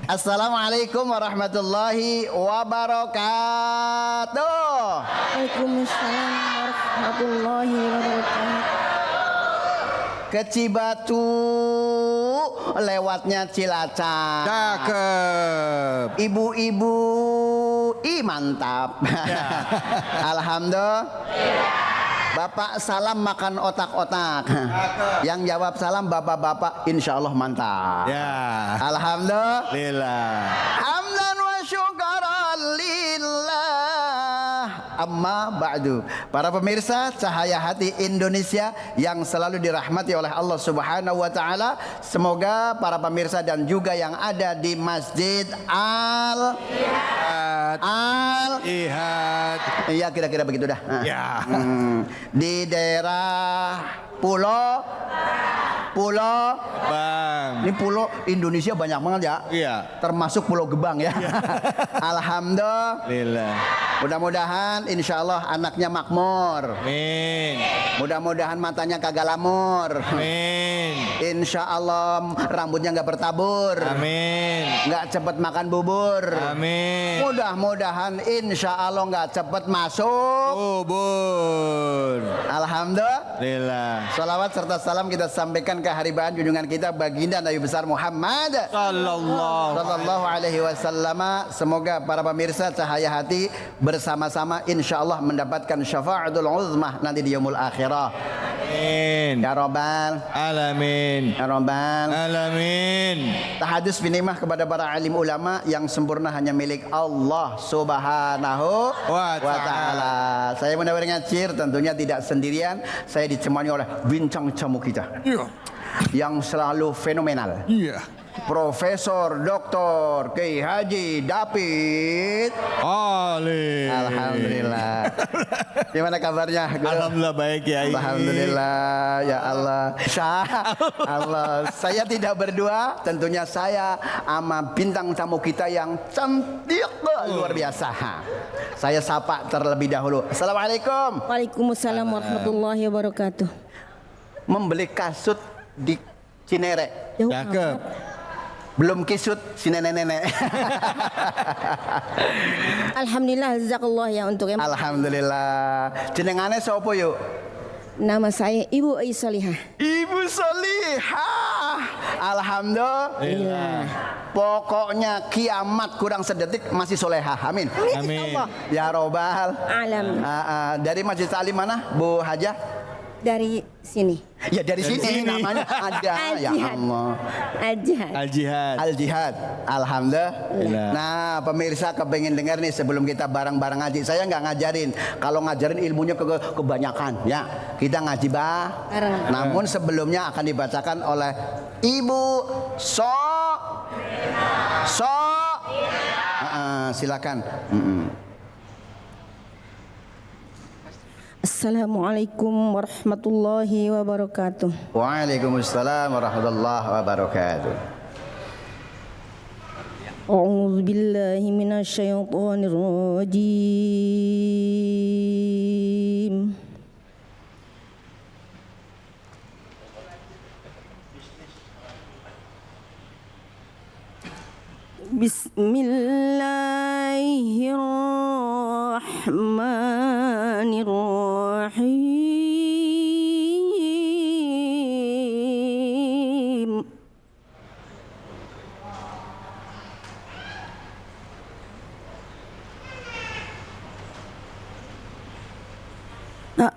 Assalamualaikum warahmatullahi wabarakatuh. Waalaikumsalam warahmatullahi wabarakatuh. Ke Cibatu lewatnya Cilacap. Cakep. Ibu-ibu, mantap. Ya. Alhamdulillah. Bapak salam makan otak-otak. Yang jawab salam bapak-bapak, insya Allah mantap. Ya. Alhamdulillah. Lillah. Hamdan wa syukran lillah. Amma ba'du. Para pemirsa Cahaya Hati Indonesia yang selalu dirahmati oleh Allah Subhanahu wa taala, semoga para pemirsa dan juga yang ada di Masjid Ihad. Iya, kira-kira begitu dah. Nah. Ya. Di daerah Pulau Bang. Ini pulau Indonesia banyak banget ya. Iya. Termasuk Pulau Gebang ya. Alhamdulillah. Lillah. Mudah-mudahan insya Allah anaknya makmur. Amin. Mudah-mudahan matanya kagak lamur. Amin. Insya Allah rambutnya nggak bertabur. Amin. Nggak cepet makan bubur. Amin. Mudah-mudahan insya Allah nggak cepet masuk. Kubur. Alhamdulillah. Lillah. Salawat serta salam kita sampaikan ke haribaan junjungan kita baginda Nabi besar Muhammad Sallallahu alaihi wasallam. Semoga para pemirsa Cahaya Hati bersama-sama insya Allah mendapatkan syafa'atul uzmah nanti di yaumul akhirah. Amin. Ya Rabbal Alamin. Ya Rabbal Alamin. Tahadus binimah kepada para alim ulama yang sempurna hanya milik Allah Subhanahu Wa wa ta'ala. Saya Munawir Ngacir tentunya tidak sendirian. Saya ditemani oleh bintang tamu kita Iya. yang selalu fenomenal. Iya. Profesor Dr. Kiai Haji David Ali. Alhamdulillah. Gimana kabarnya? Guru? Alhamdulillah baik ya. Alhamdulillah ya Allah. Allah. Saya tidak berdua, tentunya saya sama bintang tamu kita yang cantik luar biasa. Saya sapa terlebih dahulu. Assalamualaikum. Waalaikumsalam warahmatullahi wabarakatuh. Membeli kasut di Cinere. Jauh Cakep. amat. Belum kisut si nenek-nenek. Alhamdulillah jazakallah ya untuk yang Alhamdulillah. Jenengane sapa yuk? nama saya Ibu Aisyah. Ibu Solihah. Alhamdulillah. Pokoknya kiamat kurang sedetik masih solehah. Amin. Amin. Allah. Ya Robbal. Alam Dari Masjid Salim mana Bu Hajah? dari sini. Ya dari sini namanya ada. Ya Al-Jihad. Allah. Al-Jihad. Al-Jihad. Al-Jihad. Alhamdulillah. Iya. Nah pemirsa kepengen dengar nih sebelum kita bareng-bareng ngaji. Saya nggak ngajarin. Kalau ngajarin ilmunya kebanyakan ya. Kita ngaji Bareng. Namun sebelumnya akan dibacakan oleh Ibu silakan. Assalamualaikum warahmatullahi wabarakatuh. Waalaikumsalam warahmatullahi wabarakatuh. A'udzu billahi minasyaitonir rajim. Bismillahirrahmanirrahim.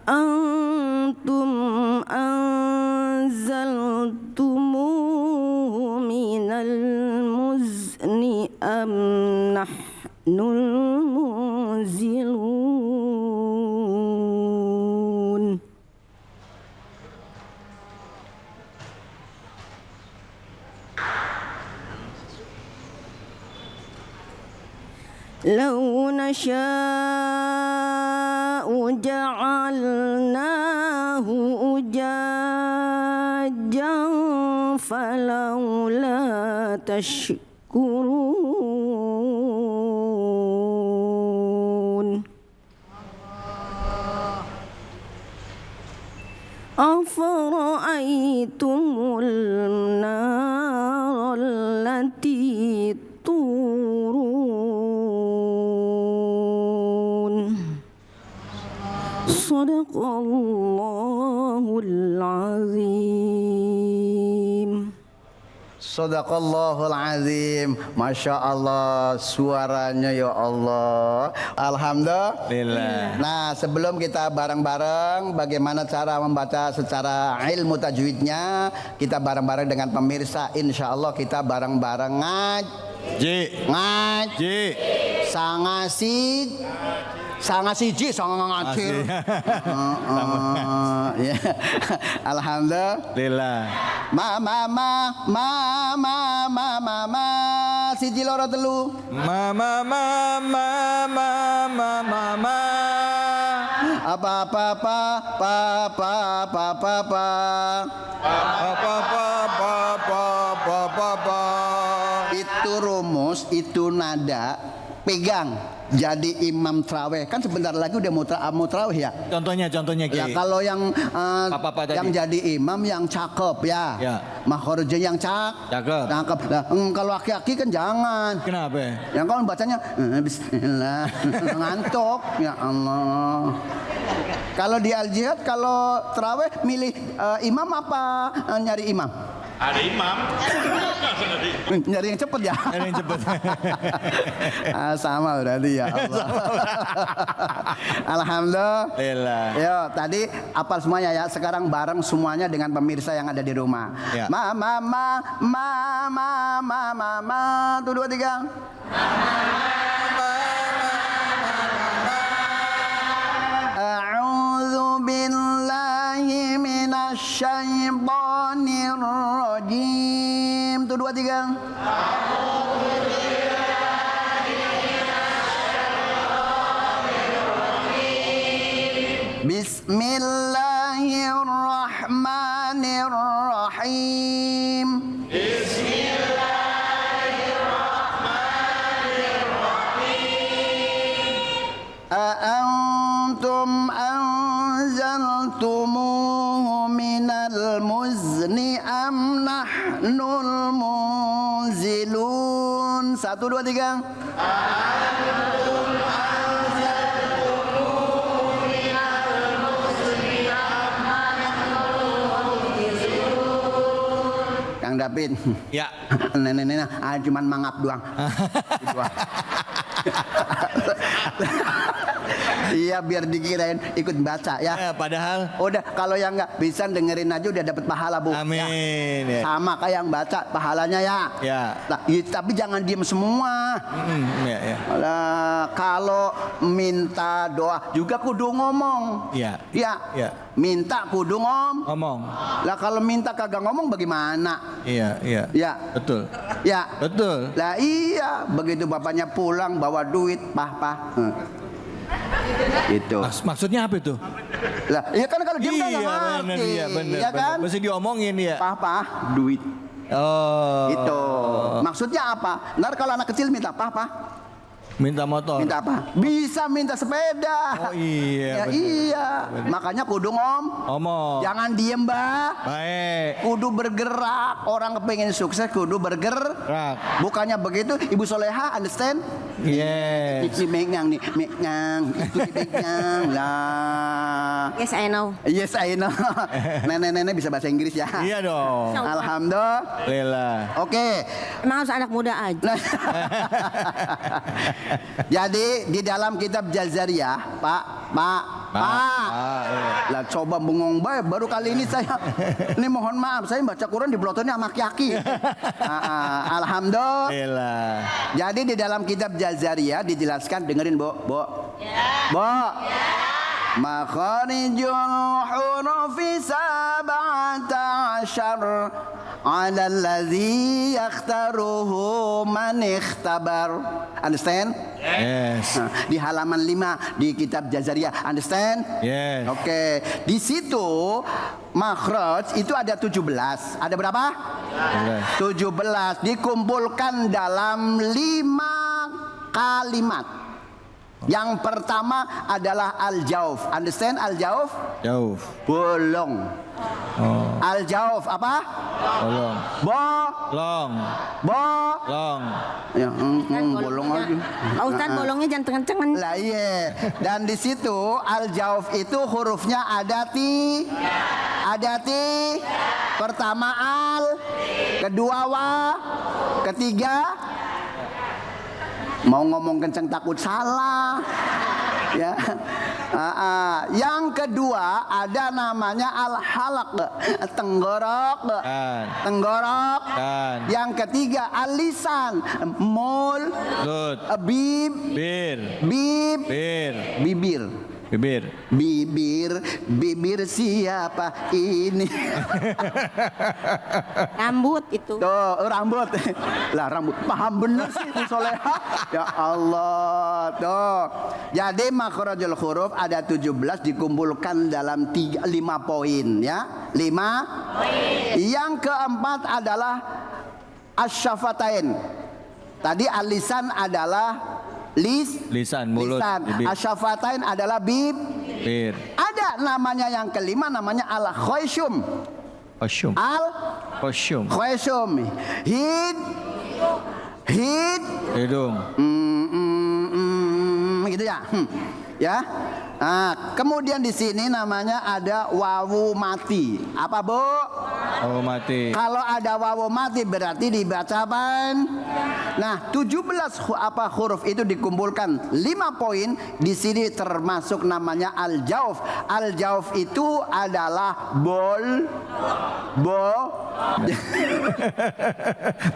Antum anzaltumuhu minal muzni am nahnul munzilun. Law nasha'u ja'alnahu ujajan falawla tashkurun. أفرأيتم النار التي Sadaqallahul azim. Sadaqallahul azim. Masya Allah, suaranya ya Allah. Alhamdulillah. Nah, sebelum kita bareng-bareng bagaimana cara membaca secara ilmu tajwidnya, kita bareng-bareng dengan pemirsa. Insya Allah kita bareng-bareng ngaji sangasiji sangatir. Ya. Alhamdulillah. Ma siji loro telu. Ma. Apa. Itu rumus, itu nada, pegang. Jadi imam traweh kan sebentar lagi udah mau traweh ya. Contohnya Ya, Ki. kalau yang Apa yang tadi? jadi imam yang cakep ya. Ya. Makhorijnya yang cakep. Nah, kalau laki-laki kan jangan. Kenapa? Yang kalau bacanya bismillah ngantuk ya Allah. Kalau di al-jihad kalau tarawih milih imam apa nyari imam? Ada imam. Nyari yang cepet ya. Ada yang cepet. Sama berarti ya Allah. Alhamdulillah. Yo, tadi apal semuanya ya. Sekarang bareng semuanya dengan pemirsa yang ada di rumah. Ya. Ma. Tuh 2 3. A'udzu billahi minasy syaithanir rajim. Tuh 2 3. Bismillahirrahmanirrahim. A'antum anzaltumuhu minal muzni am nahnul munzilun. 1 2 3. Kang David. Ya. Nenek cuman mangap doang. Iya, biar dikirain ikut baca ya. Padahal Udah, kalau yang nggak bisa dengerin aja udah dapat pahala, Bu. amin. Ya. Ya. Sama kayak yang baca pahalanya ya. Ya. Nah, tapi jangan diem semua. Ya. Kalau minta doa juga kudu ngomong. Ya. Ya. Ya. Minta kudu Ngomong. Lah kalau minta kagak ngomong bagaimana? Iya. Ya. Betul. Ya. Betul. Lah iya, begitu bapaknya pulang bawa duit, pah. Itu. Maksudnya apa itu? Lah, iya kan kalau dia nggak bener, ngerti. iya bener. Ya kan? Mesti diomongin ya. Pah, duit. Oh. Itu. Maksudnya apa? Ntar kalau anak kecil minta pah. Minta motor. Minta apa? Bisa minta sepeda. Oh iya. Ya bener. iya. Makanya kudu Omong. Jangan diem, Mbak. Baik. Kudu bergerak. Orang kepengen sukses kudu bergerak. Rak. Bukannya begitu, Ibu Soleha, understand? Yes. Ini mengang nih, mengang. Itu mengang lah. Yes, I know. Yes, I know. Nenek-nenek bisa bahasa Inggris ya. Iya dong. Alhamdulillah. Oke. Emang harus anak muda aja. Nah, jadi di dalam kitab Jazariyah, Pak. Iya. Lah coba bengong bae, baru kali ini saya. Ini mohon maaf, saya baca Quran di pelototnya sama aki-aki. Alhamdulillah. Jadi di dalam kitab Jazariyah dijelaskan, dengerin, Bo. Makharijul hurufi sab'ata asyar 'ala allazi yakhtaruhu man ikhtabar. Understand? Yes. Nah, di halaman 5 di kitab Jazariyah. Understand? Yes. Oke. Di situ makhraj itu ada 17. Ada berapa? 17 dikumpulkan dalam 5 kalimat. Yang pertama adalah al-jauf. Understand al-jauf? Jauh. Bolong. Oh. Al-jauf apa? Bolong. Long. Long. Ya, bolong aja. Pak Ustadz bolongnya jangan tengen-tengen. Lah iya. Dan di situ al-jauf itu hurufnya ada ti. Pertama al, kedua wa, ketiga mau ngomong kenceng takut salah. Ya. Yang kedua ada namanya al-halaq, tenggorok. Tenggorok. Yang ketiga al-lisan, mul, Lut. bibir. Bibir siapa ini? Rambut itu. Tuh, rambut. Lah rambut. Paham bener sih Bu Soleha. Ya Allah. Tuh. Jadi makhrajul huruf ada 17 dikumpulkan dalam 5 poin ya. 5 poin. Yang keempat adalah asyafatain. Tadi al-lisan adalah Lisan, mulut, bibir. Asyafatain adalah Bir. Ada namanya yang kelima namanya al-khayshum. Kosyum. Kosyum. Khayshum. Hid. Hidung. Gitu ya. Ya. Kemudian di sini namanya ada wawu mati. Apa, Bu? Oh, mati. Kalau ada wawu mati berarti dibaca apa? Nah, 17 huruf itu dikumpulkan 5 poin. Di sini termasuk namanya al-jauf. Al-jauf itu adalah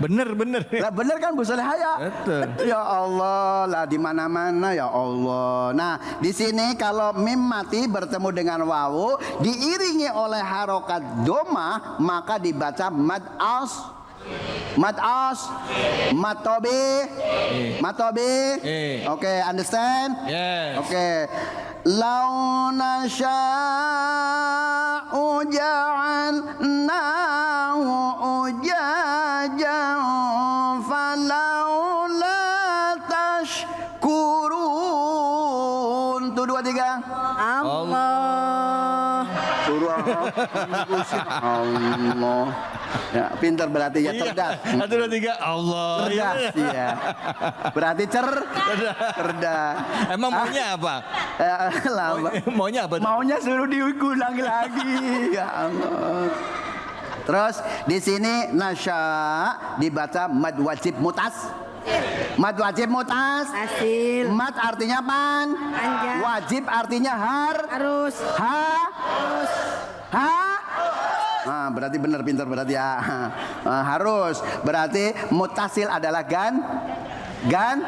Bener. Lah bener kan Bu Soleha ya? Betul. Ya Allah, lah di mana-mana ya Allah. Nah, di sini kalau mim mati bertemu dengan wawu diiringi oleh harokat doma maka dibaca mad as. Matobi. Oke, understand? Yes. Oke. Lau nasya'u ja'alnahu ujajan falaula tashkurun. Tuh 2 3. Allah. Allah. Ya, pintar berarti ya, cerdas. 1, 2, 3. Allah. Cerdas, iya. Berarti cerdas. Emang maunya apa? Lama. Maunya apa? Maunya suruh diulang lagi. Ya Allah. Terus di sini nasya dibaca mad wajib mutas. Mad wajib mutas. Hasil. Mad artinya pan. Panjang. Wajib artinya Harus. Ha. Berarti benar, pintar berarti ya. Harus. Berarti mutasil adalah gendang.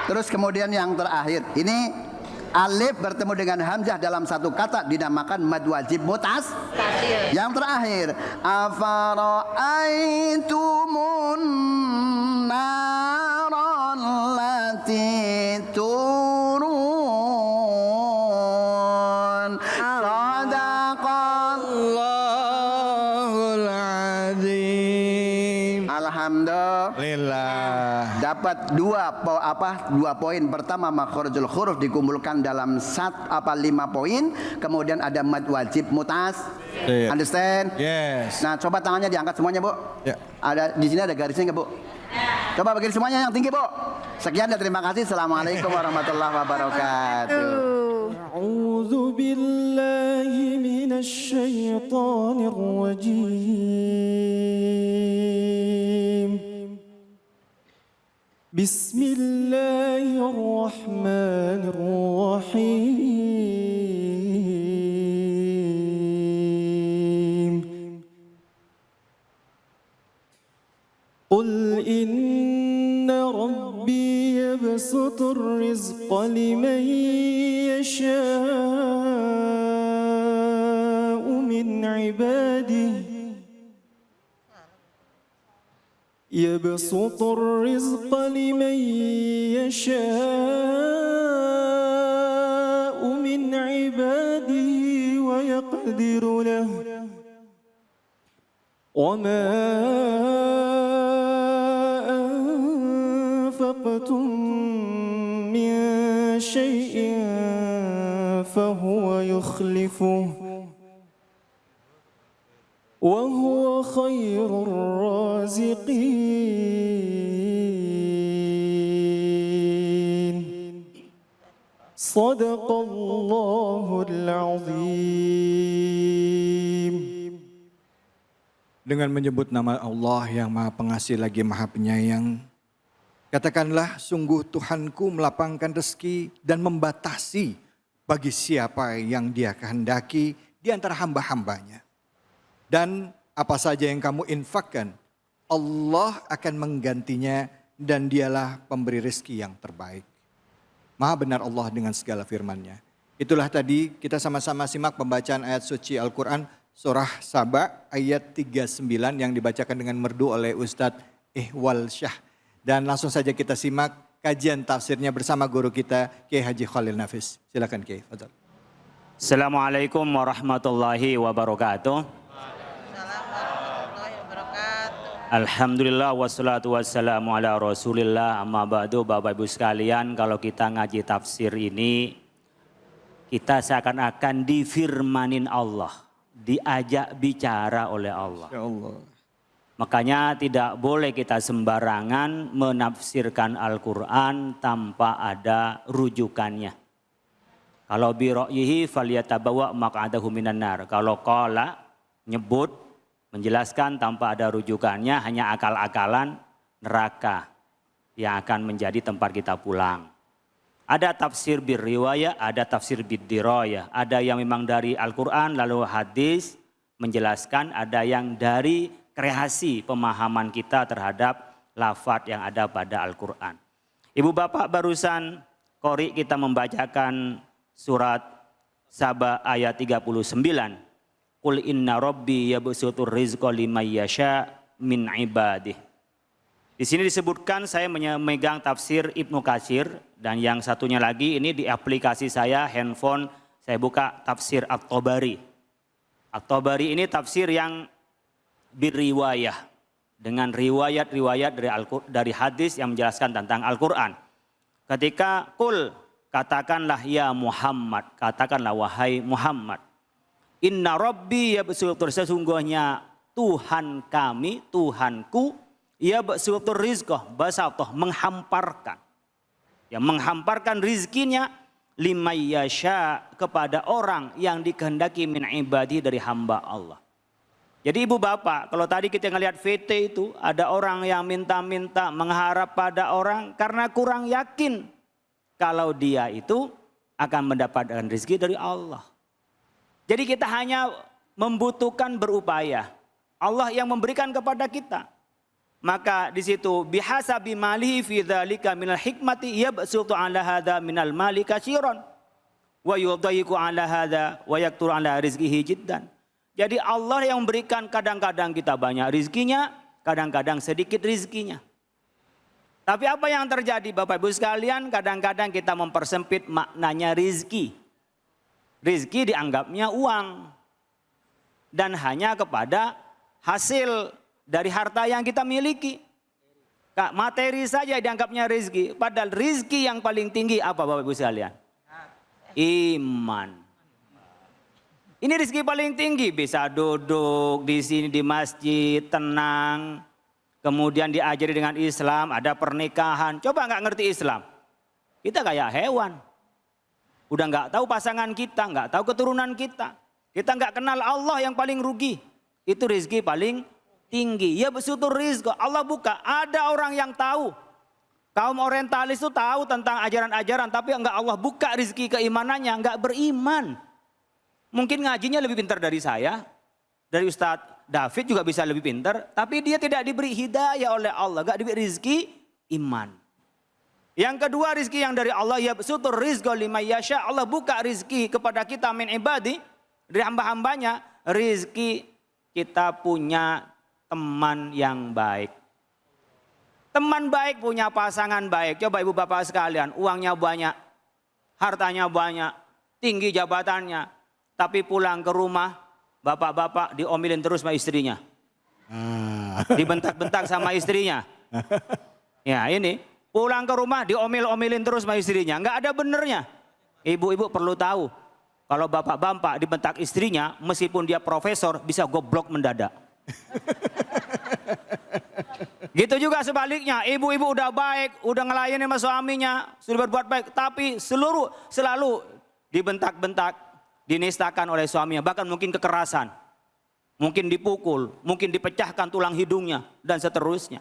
Terus kemudian yang terakhir ini alif bertemu dengan hamzah dalam satu kata dinamakan mad wajib mutas. Yang terakhir afara'aitumun naral lati turun. Sadaqallahul azim. Alhamdulillah. Dapat 2 poin. Pertama makhrajul huruf dikumpulkan dalam 5 poin. Kemudian ada mad wajib mutas. Understand? Yes. Nah, coba tangannya diangkat semuanya, Bu. Ya. Ada di sini ada garisnya nggak, Bu? Coba bagi semuanya yang tinggi, Bu. Sekian dan terima kasih. Assalamualaikum warahmatullahi wabarakatuh. أعوذ بالله من الشيطان الرجيم بسم الله الرحمن الرحيم قل إن ربي يبسط الرزق لمن يشاء من عباده يبسط الرزق لمن يشاء من عباده ويقدر له وما شيء فهو يخلفه وهو خير الرازقين صدق الله العظيم. Dengan menyebut nama Allah yang Maha Pengasih lagi Maha Penyayang, katakanlah, sungguh Tuhanku melapangkan rezeki dan membatasi bagi siapa yang Dia kehendaki di antara hamba-hambanya. Dan apa saja yang kamu infakkan, Allah akan menggantinya dan Dialah pemberi rezeki yang terbaik. Maha benar Allah dengan segala firman-Nya. Itulah tadi kita sama-sama simak pembacaan ayat suci Al-Quran surah Saba ayat 39 yang dibacakan dengan merdu oleh Ustadz Ihwal Syah. Dan langsung saja kita simak kajian tafsirnya bersama guru kita Kiai Haji Khalil Nafis. Silakan Kiai. Fadhal. Assalamualaikum warahmatullahi wabarakatuh. Alhamdulillah wassalatu wassalamu ala rasulillah, amma ba'du. Bapak ibu sekalian, kalau kita ngaji tafsir ini, kita seakan-akan difirmanin Allah, diajak bicara oleh Allah. Ya Allah. Makanya tidak boleh kita sembarangan menafsirkan Al-Quran tanpa ada rujukannya. Kalau biro'yihi falyatabawa maq'adahu minan nar. Kalau qala nyebut, menjelaskan tanpa ada rujukannya, hanya akal-akalan, neraka yang akan menjadi tempat kita pulang. Ada tafsir birriwayah, ada tafsir bidirayah. Ada yang memang dari Al-Quran lalu hadis menjelaskan, ada yang dari kreasi pemahaman kita terhadap lafaz yang ada pada Al-Quran. Ibu bapak, barusan qori kita membacakan surat Saba ayat 39. Qul inna rabbi yabsutur rizqa liman yasha min ibadih. Di sini disebutkan, saya memegang tafsir Ibnu Katsir, dan yang satunya lagi ini di aplikasi saya handphone saya buka tafsir At-Tabari. At-Tabari ini tafsir yang birriwayah, dengan riwayat-riwayat dari hadis yang menjelaskan tentang Al-Quran. Ketika qul, katakanlah ya Muhammad, katakanlah wahai Muhammad. Inna rabbi yabsutur, sesungguhnya Tuhan kami, Tuhanku, yabsutur rizqah, basatoh, menghamparkan. Ya, menghamparkan rizkinya limayyasha, kepada orang yang dikehendaki min ibadi, dari hamba Allah. Jadi ibu bapak, kalau tadi kita ngelihat VT itu, ada orang yang minta-minta mengharap pada orang karena kurang yakin kalau dia itu akan mendapatkan rezeki dari Allah. Jadi kita hanya membutuhkan berupaya. Allah yang memberikan kepada kita. Maka di situ bihasabi malihi fi dzalika minal hikmati yabsutu ala hadza minal mali katsiran wa yudayyiqu ala hadza wa yaqtur ala rizqihi jiddan. Jadi Allah yang memberikan, kadang-kadang kita banyak rizkinya, kadang-kadang sedikit rizkinya. Tapi apa yang terjadi Bapak Ibu sekalian, kadang-kadang kita mempersempit maknanya rizki. Rizki dianggapnya uang dan hanya kepada hasil dari harta yang kita miliki. Materi saja dianggapnya rizki. Padahal rizki yang paling tinggi apa Bapak Ibu sekalian? Iman. Ini rizki paling tinggi, bisa duduk di sini di masjid tenang, kemudian diajari dengan Islam, ada pernikahan. Coba nggak ngerti Islam, kita kayak hewan. Udah nggak tahu pasangan kita, nggak tahu keturunan kita. Kita nggak kenal Allah yang paling rugi. Itu rizki paling tinggi. Ya besutur rizki, Allah buka. Ada orang yang tahu. Kaum orientalis itu tahu tentang ajaran-ajaran, tapi nggak Allah buka rizki keimanannya, nggak beriman. Mungkin ngajinya lebih pintar dari saya, dari Ustadz David juga bisa lebih pintar, tapi dia tidak diberi hidayah oleh Allah, nggak diberi rizki iman. Yang kedua, rizki yang dari Allah, ya besutur rizqa liman yasha, Allah buka rizki kepada kita min ibadi, dari hamba-hambanya. Rizki kita punya teman yang baik. Teman baik punya pasangan baik. Coba ibu bapak sekalian, uangnya banyak, hartanya banyak, tinggi jabatannya, tapi pulang ke rumah, bapak-bapak diomelin terus sama istrinya. Dibentak-bentak sama istrinya. Ya ini. Pulang ke rumah diomel-omelin terus sama istrinya. Nggak ada benernya. Ibu-ibu perlu tahu. Kalau bapak-bapak dibentak istrinya, meskipun dia profesor, bisa goblok mendadak. Gitu juga sebaliknya, ibu-ibu udah baik, udah ngelayanin sama suaminya, sudah berbuat baik, tapi selalu dibentak-bentak, dinistakan oleh suaminya, bahkan mungkin kekerasan, mungkin dipukul, mungkin dipecahkan tulang hidungnya, dan seterusnya.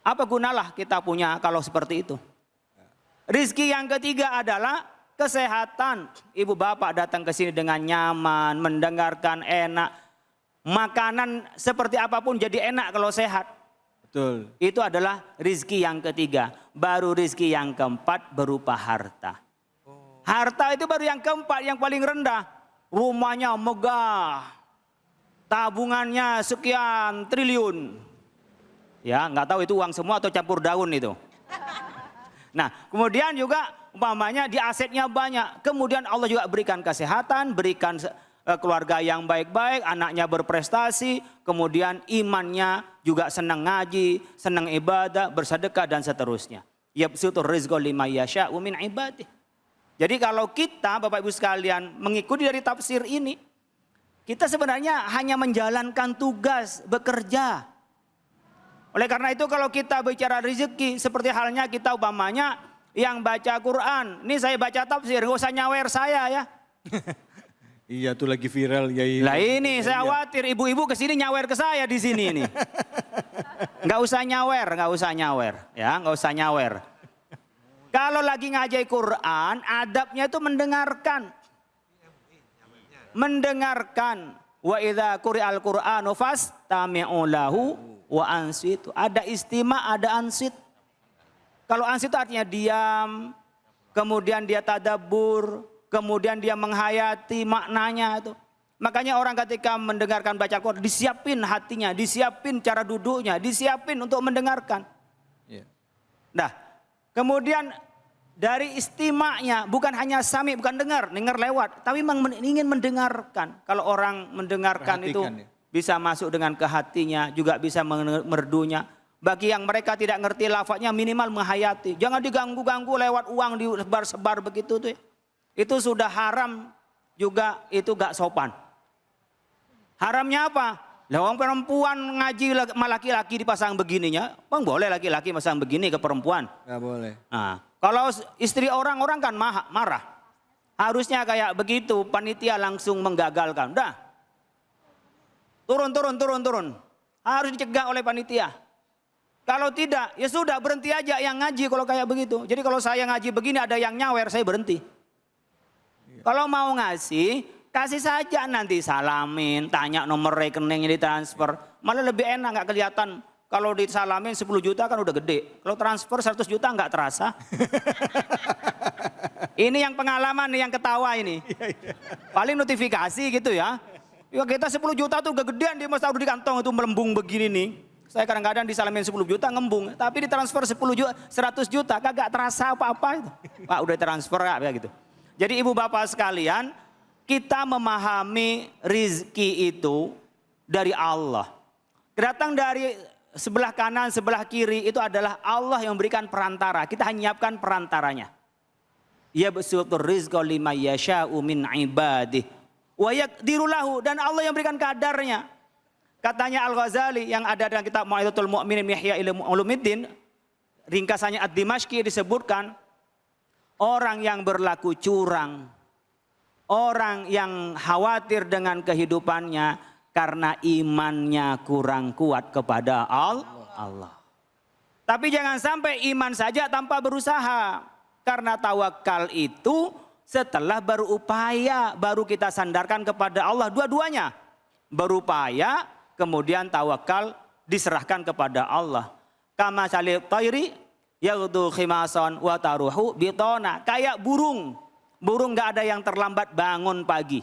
Apa gunalah kita punya kalau seperti itu? Rizki yang ketiga adalah kesehatan. Ibu bapak datang ke sini dengan nyaman, mendengarkan enak. Makanan seperti apapun jadi enak kalau sehat. Betul. Itu adalah rizki yang ketiga. Baru rizki yang keempat berupa harta. Harta itu baru yang keempat, yang paling rendah. Rumahnya megah. Tabungannya sekian triliun. Ya, nggak tahu itu uang semua atau campur daun itu. Nah, kemudian juga umpamanya di asetnya banyak. Kemudian Allah juga berikan kesehatan, berikan keluarga yang baik-baik, anaknya berprestasi, kemudian imannya juga senang ngaji, senang ibadah, bersedekah dan seterusnya. Yabsutur rizqa liman yasha'u min ibadih. Jadi kalau kita Bapak Ibu sekalian mengikuti dari tafsir ini, kita sebenarnya hanya menjalankan tugas bekerja. Oleh karena itu kalau kita bicara rezeki seperti halnya kita umpamanya yang baca Quran. Ini saya baca tafsir, gak usah nyawer saya ya. Iya tuh lagi viral ya. Lah ini saya khawatir ibu-ibu kesini nyawer ke saya di sini ini. Nggak usah nyawer ya, nggak usah nyawer. Kalau lagi ngaji Quran, adabnya itu mendengarkan. Mendengarkan. Wa idza quri'al Qur'anu fastami'u lahu wa ansitu. Ada istima, ada ansit. Kalau ansit itu artinya diam, kemudian dia tadabbur, kemudian dia menghayati maknanya itu. Makanya orang ketika mendengarkan baca Quran disiapin hatinya, disiapin cara duduknya, disiapin untuk mendengarkan. Nah, kemudian dari istima'nya bukan hanya sami, bukan dengar lewat, tapi ingin mendengarkan. Kalau orang mendengarkan itu bisa masuk dengan ke hatinya, juga bisa merdunya. Bagi yang mereka tidak ngerti lafadznya minimal menghayati. Jangan diganggu-ganggu lewat uang disebar-sebar begitu tuh. Itu sudah haram juga, itu gak sopan. Haramnya apa? Lawang perempuan ngaji sama laki-laki dipasang begininya. Bang boleh laki-laki pasang begini ke perempuan? Gak boleh. Nah, kalau istri orang kan marah. Harusnya kayak begitu, panitia langsung menggagalkan. Udah. Turun. Harus dicegah oleh panitia. Kalau tidak, ya sudah berhenti aja yang ngaji kalau kayak begitu. Jadi kalau saya ngaji begini ada yang nyawer, saya berhenti. Kalau mau ngasih, kasih saja nanti salamin, tanya nomor rekeningnya ditransfer. Malah lebih enak, nggak kelihatan. Kalau disalamin 10 juta kan udah gede. Kalau transfer 100 juta nggak terasa. Ini yang pengalaman nih, yang ketawa ini. Paling notifikasi gitu ya. Ya kita 10 juta tuh udah gedean, dia mesti taruh di kantong itu melembung begini nih. Saya kadang-kadang disalamin 10 juta ngembung, tapi ditransfer 10 juta, 100 juta kagak terasa apa-apa itu. Pak udah transfer ya gitu. Jadi ibu bapak sekalian, kita memahami rizki itu dari Allah. Datang dari sebelah kanan, sebelah kiri itu adalah Allah yang memberikan perantara. Kita hanya menyiapkan perantaranya. Yabsutur rizqa liman yasha'u min ibadih wa yaqdiru lahu, dan Allah yang memberikan kadarnya. Katanya Al-Ghazali yang ada dalam kitab Mau'izatul Mu'minin min Ihya Ulumuddin, ringkasannya Ad-Dimashqi disebutkan, orang yang berlaku curang, orang yang khawatir dengan kehidupannya karena imannya kurang kuat kepada Allah. Tapi jangan sampai iman saja tanpa berusaha. Karena tawakal itu setelah berupaya baru kita sandarkan kepada Allah, dua-duanya. Berupaya kemudian tawakal diserahkan kepada Allah. Kama salil tayri yaghdu khimasan wa taruhu bitona. Kayak burung. Burung gak ada yang terlambat bangun pagi.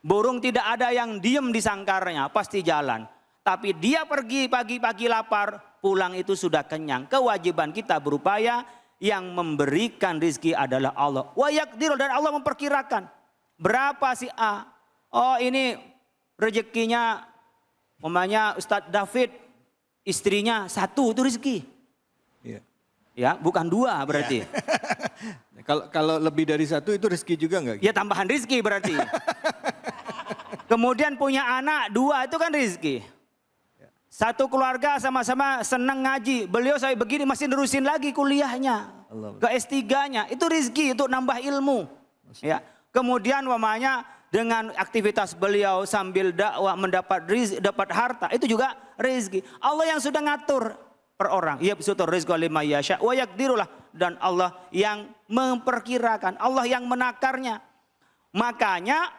Burung tidak ada yang diem di sangkarnya, pasti jalan. Tapi dia pergi pagi-pagi lapar, pulang itu sudah kenyang. Kewajiban kita berupaya, yang memberikan rizki adalah Allah. Wa yaqdiru, dan Allah memperkirakan. Berapa si A? Oh ini rezekinya, umpamanya Ustadz David, istrinya 1 itu rezeki. Iya. Ya, bukan 2 berarti. Kalau lebih dari 1 itu rezeki juga enggak? Ya tambahan rizki berarti. Kemudian punya anak 2 itu kan rizki. Satu keluarga sama-sama senang ngaji. Beliau sampai begini masih nerusin lagi kuliahnya. Ke S3-nya. Itu rizki untuk nambah ilmu. Ya. Kemudian umpamanya dengan aktivitas beliau sambil dakwah dapat harta. Itu juga rizki. Allah yang sudah ngatur per orang. Ya besutur rizqa lima yasha wa yaqdirulah. Dan Allah yang memperkirakan. Allah yang menakarnya. Makanya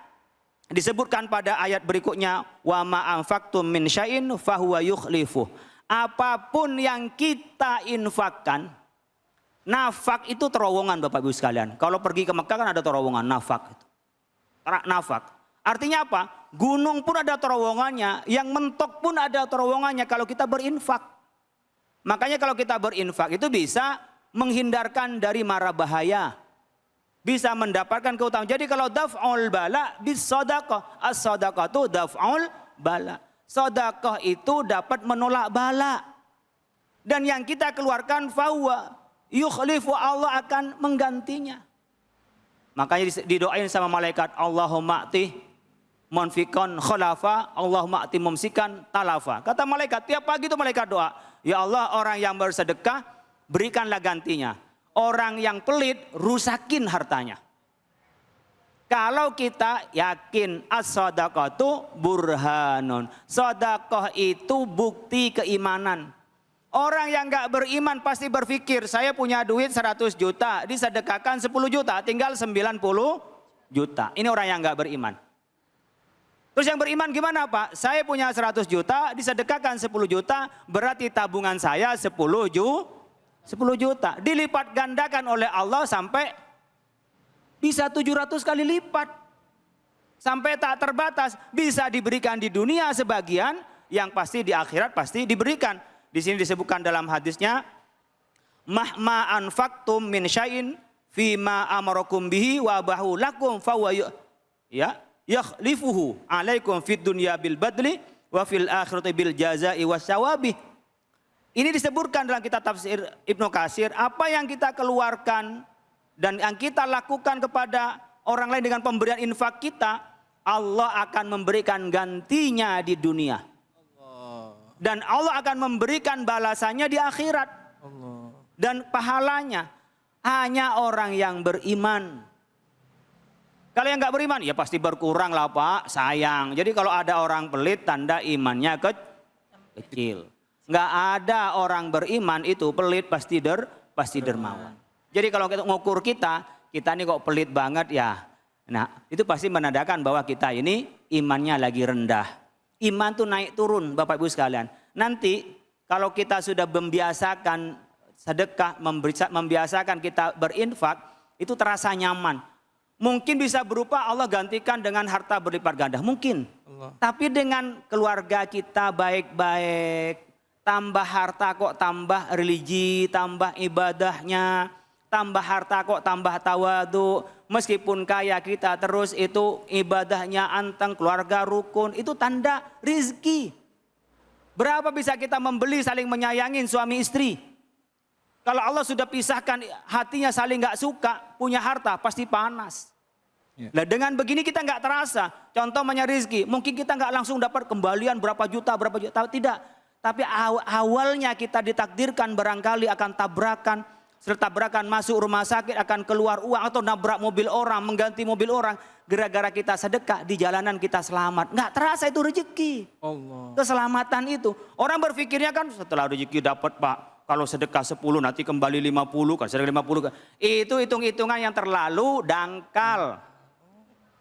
disebutkan pada ayat berikutnya, wa ma anfaqtum min syai'in fahuwa yukhlifuh. Apapun yang kita infakkan, nafak itu terowongan Bapak Ibu sekalian. Kalau pergi ke Mekah kan ada terowongan nafak itu. Nafak. Artinya apa? Gunung pun ada terowongannya, yang mentok pun ada terowongannya kalau kita berinfak. Makanya kalau kita berinfak itu bisa menghindarkan dari mara bahaya. Bisa mendapatkan keutamaan. Jadi kalau daf'ul bala bis sadaqah. As-sadaqah itu daf'ul bala. Sadaqah itu dapat menolak bala. Dan yang kita keluarkan fahuwa yukhlifu, Allah akan menggantinya. Makanya didoain sama malaikat, Allahumma a'ti munfiqan khalafa, Allahumma a'ti mumsikan talafa. Kata malaikat, tiap pagi itu malaikat doa, ya Allah, orang yang bersedekah berikanlah gantinya. Orang yang pelit rusakin hartanya. Kalau kita yakin as-sadaqatu burhanun. Sedekah itu bukti keimanan. Orang yang gak beriman pasti berpikir, saya punya duit 100 juta, disedekahkan 10 juta, tinggal 90 juta. Ini orang yang gak beriman. Terus yang beriman gimana Pak? Saya punya 100 juta, disedekahkan 10 juta, berarti tabungan saya 10 juta. Dilipat gandakan oleh Allah sampai bisa 700 kali lipat. Sampai tak terbatas. Bisa diberikan di dunia sebagian, yang pasti di akhirat pasti diberikan. Di sini disebutkan dalam hadisnya, mahma anfaqtum min syai'in fima amarakum bihi wa bahu lakum fawa yakhlifuhu alaikum fid dunya bil badli wa fil akhirati bil jazai wasyawabi. Ini disebutkan dalam kitab tafsir Ibnu Katsir, apa yang kita keluarkan dan yang kita lakukan kepada orang lain dengan pemberian infak kita, Allah akan memberikan gantinya di dunia. Dan Allah akan memberikan balasannya di akhirat. Dan pahalanya hanya orang yang beriman. Kalau yang nggak beriman, ya pasti berkurang lah Pak, sayang. Jadi kalau ada orang pelit, tanda imannya kecil. Nggak ada orang beriman itu pelit, pasti dermawan. Jadi kalau kita ngukur kita ini kok pelit banget ya. Nah itu pasti menandakan bahwa kita ini imannya lagi rendah. Iman tuh naik turun Bapak Ibu sekalian. Nanti kalau kita sudah membiasakan sedekah, membiasakan kita berinfak, itu terasa nyaman. Mungkin bisa berupa Allah gantikan dengan harta berlipat ganda, mungkin. Tapi dengan keluarga kita baik-baik, tambah harta kok tambah religi, tambah ibadahnya, tambah harta kok tambah tawadu. Meskipun kaya kita terus itu ibadahnya anteng, keluarga rukun, itu tanda rizki. Berapa bisa kita membeli saling menyayangin suami istri. Kalau Allah sudah pisahkan hatinya saling gak suka, punya harta pasti panas. Nah dengan begini kita gak terasa. Contohnya rizki, mungkin kita gak langsung dapat kembalian berapa juta, tidak. Tapi awalnya kita ditakdirkan barangkali akan tabrakan. Setelah tabrakan masuk rumah sakit akan keluar uang atau nabrak mobil orang, mengganti mobil orang. Gara-gara kita sedekah di jalanan kita selamat. Nggak terasa itu rezeki. Keselamatan itu. Orang berpikirnya kan setelah rezeki dapat Pak. Kalau sedekah 10 nanti kembali 50. Kalau sedekah 50. Itu hitung-hitungan yang terlalu dangkal.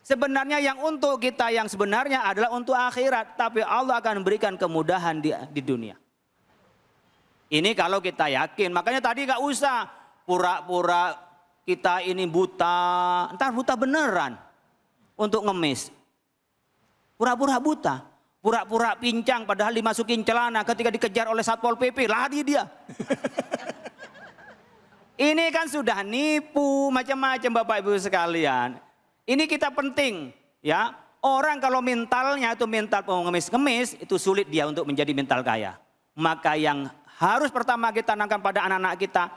Sebenarnya yang untuk kita yang sebenarnya adalah untuk akhirat. Tapi Allah akan memberikan kemudahan di dunia. Ini kalau kita yakin. Makanya tadi gak usah pura-pura kita ini buta. Ntar buta beneran untuk ngemis. Pura-pura buta. Pura-pura pincang padahal dimasukin celana. Ketika dikejar oleh Satpol PP lari dia. Ini kan sudah nipu macam-macam Bapak Ibu sekalian. Ini kita penting ya. Orang kalau mentalnya itu mental pengemis-ngemis, itu sulit dia untuk menjadi mental kaya. Maka yang harus pertama kita tanamkan pada anak-anak kita,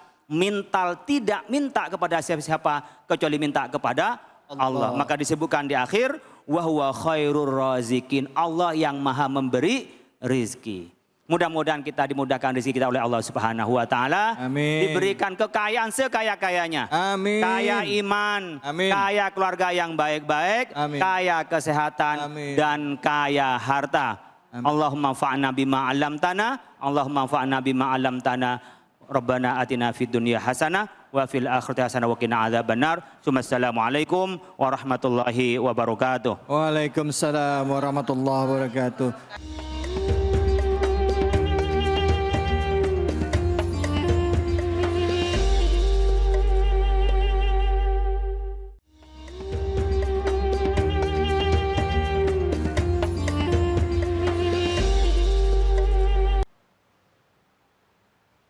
tidak minta kepada siapa-siapa kecuali minta kepada Allah. Maka disebutkan di akhir, wa huwa khairur razikin. Allah yang maha memberi rizki. Mudah-mudahan kita dimudahkan rezeki kita oleh Allah Subhanahu wa taala. Amin. Diberikan kekayaan sekaya-kayanya. Amin. Kaya iman, Amin. kaya keluarga yang baik-baik, Amin. kaya kesehatan, Amin. dan kaya harta. Allahumma fa'na bima 'allamtana, Allahumma fa'na bima 'allamtana. Rabbana atina fid dunya hasanah wa fil akhirati hasanah wa qina adzabannar. Assalamualaikum warahmatullahi wabarakatuh. Waalaikumsalam warahmatullahi wabarakatuh.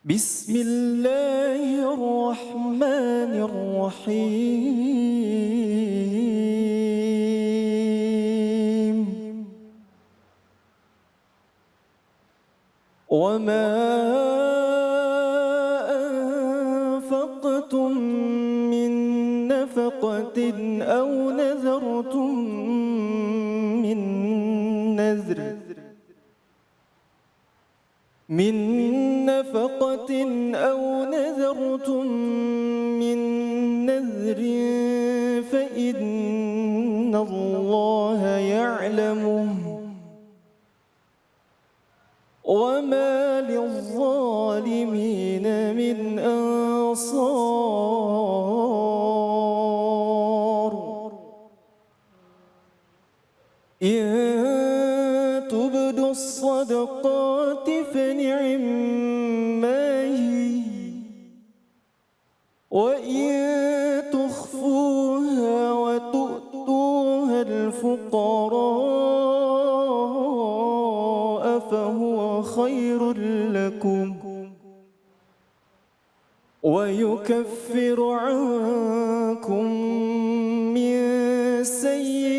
بسم الله الرحمن الرحيم وما أنفقتم من نفقة أو نذرتم من نذر نفقة أو نذرتم من نذر فإن الله يعلمه وما للظالمين من أنصار إن تبدوا الصدقات فنعما هي وإن تخفوها وتؤتوها الفقراء فهو خير لكم ويكفر عنكم من سيئاتكم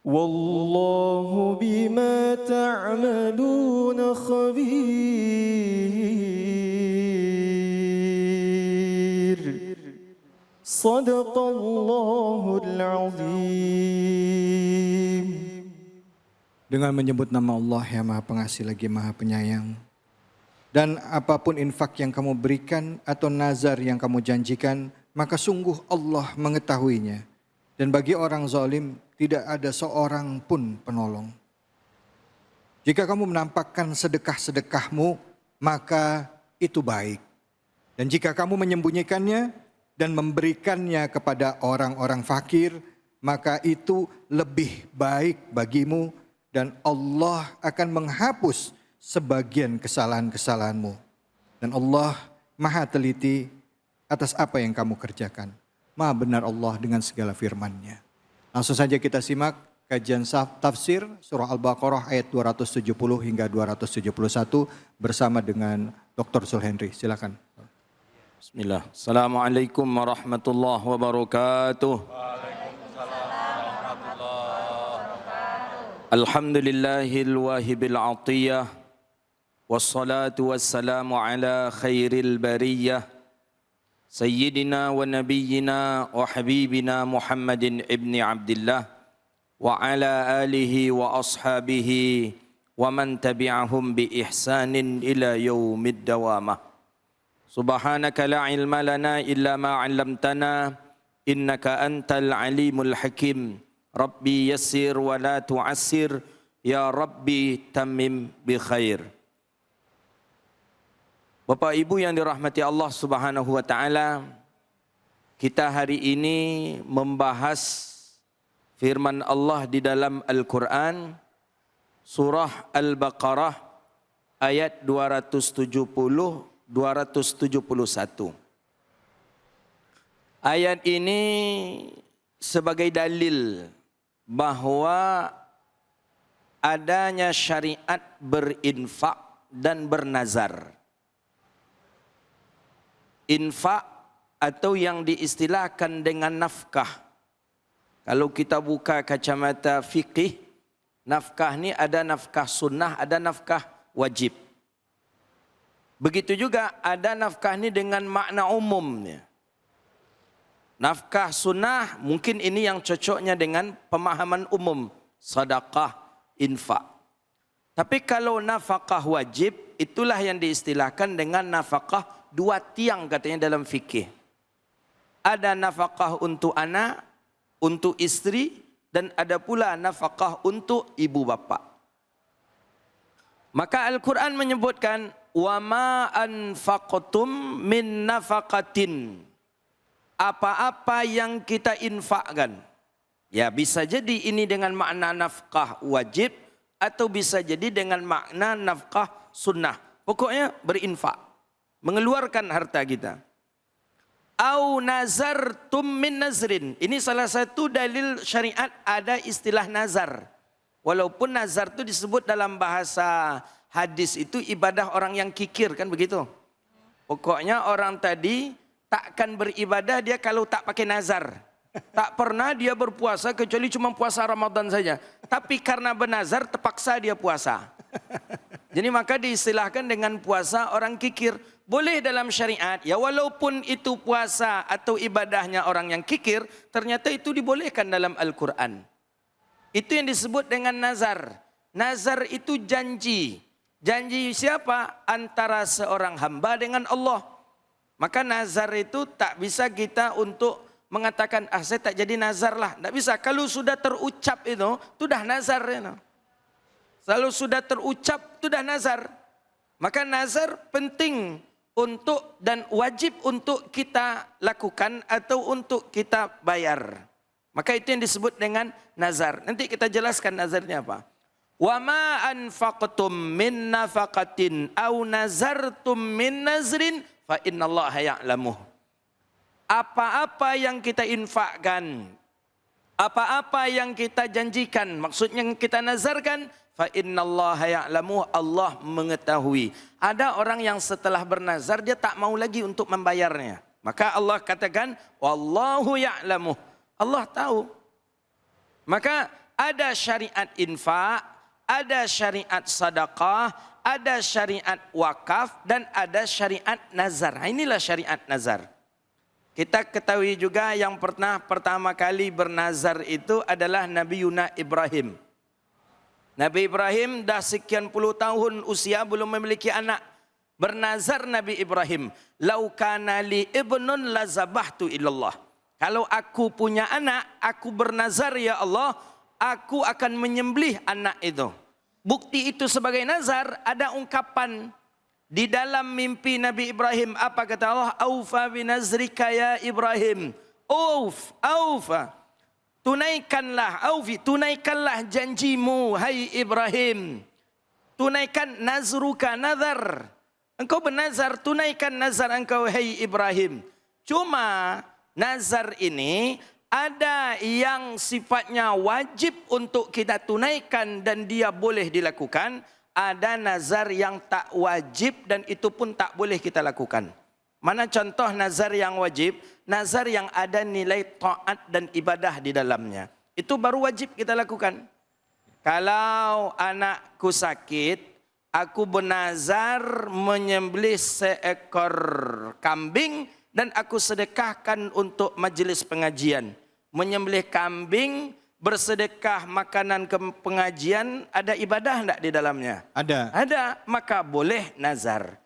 والله بما تعملون خبير صدق الله العظيم. Dengan menyebut nama Allah yang Maha Pengasih lagi Maha Penyayang. Dan apapun infak yang kamu berikan atau nazar yang kamu janjikan, maka sungguh Allah mengetahuinya. Dan bagi orang zalim tidak ada seorang pun penolong. Jika kamu menampakkan sedekah-sedekahmu, maka itu baik. Dan jika kamu menyembunyikannya dan memberikannya kepada orang-orang fakir, maka itu lebih baik bagimu dan Allah akan menghapus sebagian kesalahan-kesalahanmu. Dan Allah Maha teliti atas apa yang kamu kerjakan. Maha benar Allah dengan segala firman-Nya. Langsung saja kita simak kajian tafsir surah Al-Baqarah ayat 270 hingga 271 bersama dengan Dr. Zulhendri. Silakan. Bismillah. Assalamualaikum warahmatullahi wabarakatuh. Alhamdulillahil wahibil atiyah. Wassalatu wassalamu ala khairil bariyah. Sayyidina wa nabiyyina wa habibina Muhammadin ibni Abdillah. Wa ala alihi wa ashabihi wa man tabi'ahum bi ihsanin ila yaumid dawamah. Subhanaka la ilma lana illa ma 'allamtana innaka antal alimul hakim. Rabbi yassir wa la tu'assir ya Rabbi tammim bi khair. Bapak Ibu yang dirahmati Allah Subhanahu wa taala, kita hari ini membahas firman Allah di dalam Al-Qur'an surah Al-Baqarah ayat 270-271. Ayat ini sebagai dalil bahwa adanya syariat berinfak dan bernazar. Infak atau yang diistilahkan dengan nafkah. Kalau kita buka kacamata fikih, nafkah ni ada nafkah sunnah, ada nafkah wajib. Begitu juga ada nafkah ini dengan makna umumnya. Nafkah sunnah mungkin ini yang cocoknya dengan pemahaman umum. Sedekah, infak. Tapi kalau nafkah wajib, itulah yang diistilahkan dengan nafkah dua tiang katanya dalam fikih. Ada nafkah untuk anak, untuk istri, dan ada pula nafkah untuk ibu bapa. Maka Al-Quran menyebutkan, وَمَا أَنْفَقْتُمْ مِنْ نَفَقَةٍ. Apa-apa yang kita infakkan. Ya bisa jadi ini dengan makna nafkah wajib atau bisa jadi dengan makna nafkah sunnah. Pokoknya berinfak. Mengeluarkan harta kita. Au nazartum min nazrin. Ini salah satu dalil syariat ada istilah nazar. Walaupun nazar itu disebut dalam bahasa hadis itu ibadah orang yang kikir kan begitu. Pokoknya orang tadi takkan beribadah dia kalau tak pakai nazar. Tak pernah dia berpuasa kecuali cuma puasa Ramadan saja. Tapi karena bernazar terpaksa dia puasa. Jadi maka diistilahkan dengan puasa orang kikir. Boleh dalam syariat, ya walaupun itu puasa atau ibadahnya orang yang kikir, ternyata itu dibolehkan dalam Al-Quran. Itu yang disebut dengan nazar. Nazar itu janji. Janji siapa? Antara seorang hamba dengan Allah. Maka nazar itu tak bisa kita untuk mengatakan, saya tak jadi nazar lah. Tak bisa, kalau sudah terucap itu dah nazar. Kalau sudah terucap, itu dah nazar. Maka nazar penting untuk dan wajib untuk kita lakukan atau untuk kita bayar. Maka itu yang disebut dengan nazar. Nanti kita jelaskan nazarnya apa. Wa ma anfaqtum min nafaqatin au nazartum min nazrin fa innallaha ya'lamuh. Apa-apa yang kita infakkan, apa-apa yang kita janjikan, maksudnya yang kita nazarkan, fa innallaha ya'lamuh, Allah mengetahui. Ada orang yang setelah bernazar dia tak mau lagi untuk membayarnya. Maka Allah katakan wallahu ya'lamuh. Allah tahu. Maka ada syariat infak, ada syariat sedekah, ada syariat wakaf dan ada syariat nazar. Inilah syariat nazar. Kita ketahui juga yang pertama kali bernazar itu adalah Nabi Yuna Ibrahim. Nabi Ibrahim dah sekian puluh tahun usia belum memiliki anak. Bernazar Nabi Ibrahim, "Lau kana li ibnun lazabahtu ilallah." Kalau aku punya anak, aku bernazar ya Allah, aku akan menyembelih anak itu. Bukti itu sebagai nazar ada ungkapan di dalam mimpi Nabi Ibrahim. Apa kata Allah? Aufa binazrika ya Ibrahim. Aufa. Tunaikanlah janjimu hai Ibrahim. Tunaikan nazruka, nazar. Engkau bernazar, tunaikan nazar engkau hai Ibrahim. Cuma nazar ini ada yang sifatnya wajib untuk kita tunaikan dan dia boleh dilakukan. Ada nazar yang tak wajib dan itu pun tak boleh kita lakukan. Mana contoh nazar yang wajib? Nazar yang ada nilai taat dan ibadah di dalamnya. Itu baru wajib kita lakukan. Kalau anakku sakit, aku bernazar menyembelih seekor kambing dan aku sedekahkan untuk majelis pengajian. Menyembelih kambing, bersedekah makanan ke pengajian, ada ibadah enggak di dalamnya? Ada. Ada, maka boleh nazar.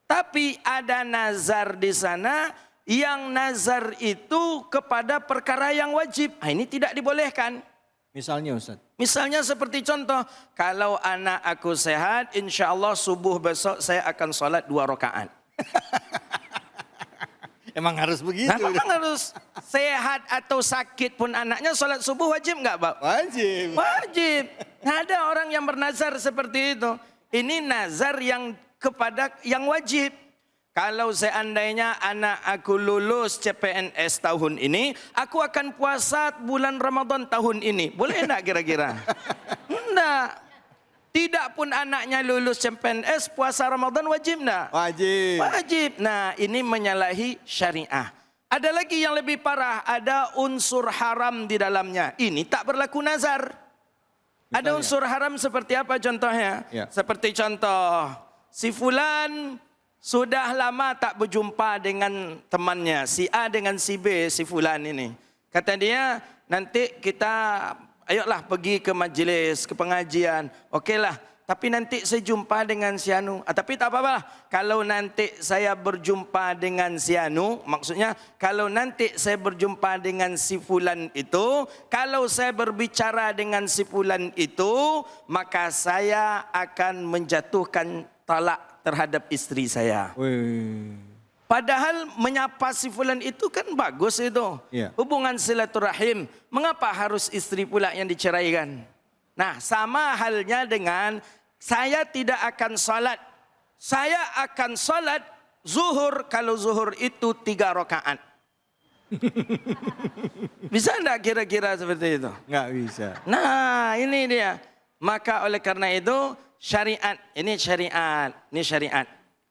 Tapi ada nazar di sana yang nazar itu kepada perkara yang wajib. Ini tidak dibolehkan. Misalnya Ustaz. Misalnya seperti contoh, kalau anak aku sehat, insya Allah subuh besok saya akan sholat 2 rakaat. Emang harus begitu? Nah, memang harus sehat atau sakit pun anaknya sholat subuh wajib nggak, Pak? Wajib. Wajib. Nah, ada orang yang bernazar seperti itu. Ini nazar yang kepada yang wajib. Kalau seandainya anak aku lulus CPNS tahun ini, aku akan puasa bulan Ramadan tahun ini. Boleh enggak kira-kira? Enggak. Tidak pun anaknya lulus CPNS, puasa Ramadan wajib enggak? Wajib. Wajib. Nah, ini menyalahi syariah. Ada lagi yang lebih parah, ada unsur haram di dalamnya. Ini tak berlaku nazar. Ada unsur haram seperti apa contohnya? Ya. Seperti contoh, si fulan sudah lama tak berjumpa dengan temannya, si A dengan si B, si Fulan ini. Kata dia, nanti kita, ayolah pergi ke majlis, ke pengajian. Okeylah, tapi nanti saya jumpa dengan si Anu. Tapi tak apa-apa, kalau nanti saya berjumpa dengan si Anu, maksudnya kalau nanti saya berjumpa dengan si Fulan itu, kalau saya berbicara dengan si Fulan itu, maka saya akan menjatuhkan talak terhadap istri saya. Wih. Padahal menyapa si Fulan itu kan bagus itu. Ya. Hubungan silaturahim. Mengapa harus istri pula yang diceraikan? Nah, sama halnya dengan saya tidak akan salat. Saya akan salat zuhur kalau zuhur itu 3 rakaat. Bisa enggak kira-kira seperti itu? Nggak bisa. Nah, ini dia. Maka oleh karena itu syariat, ini syariat.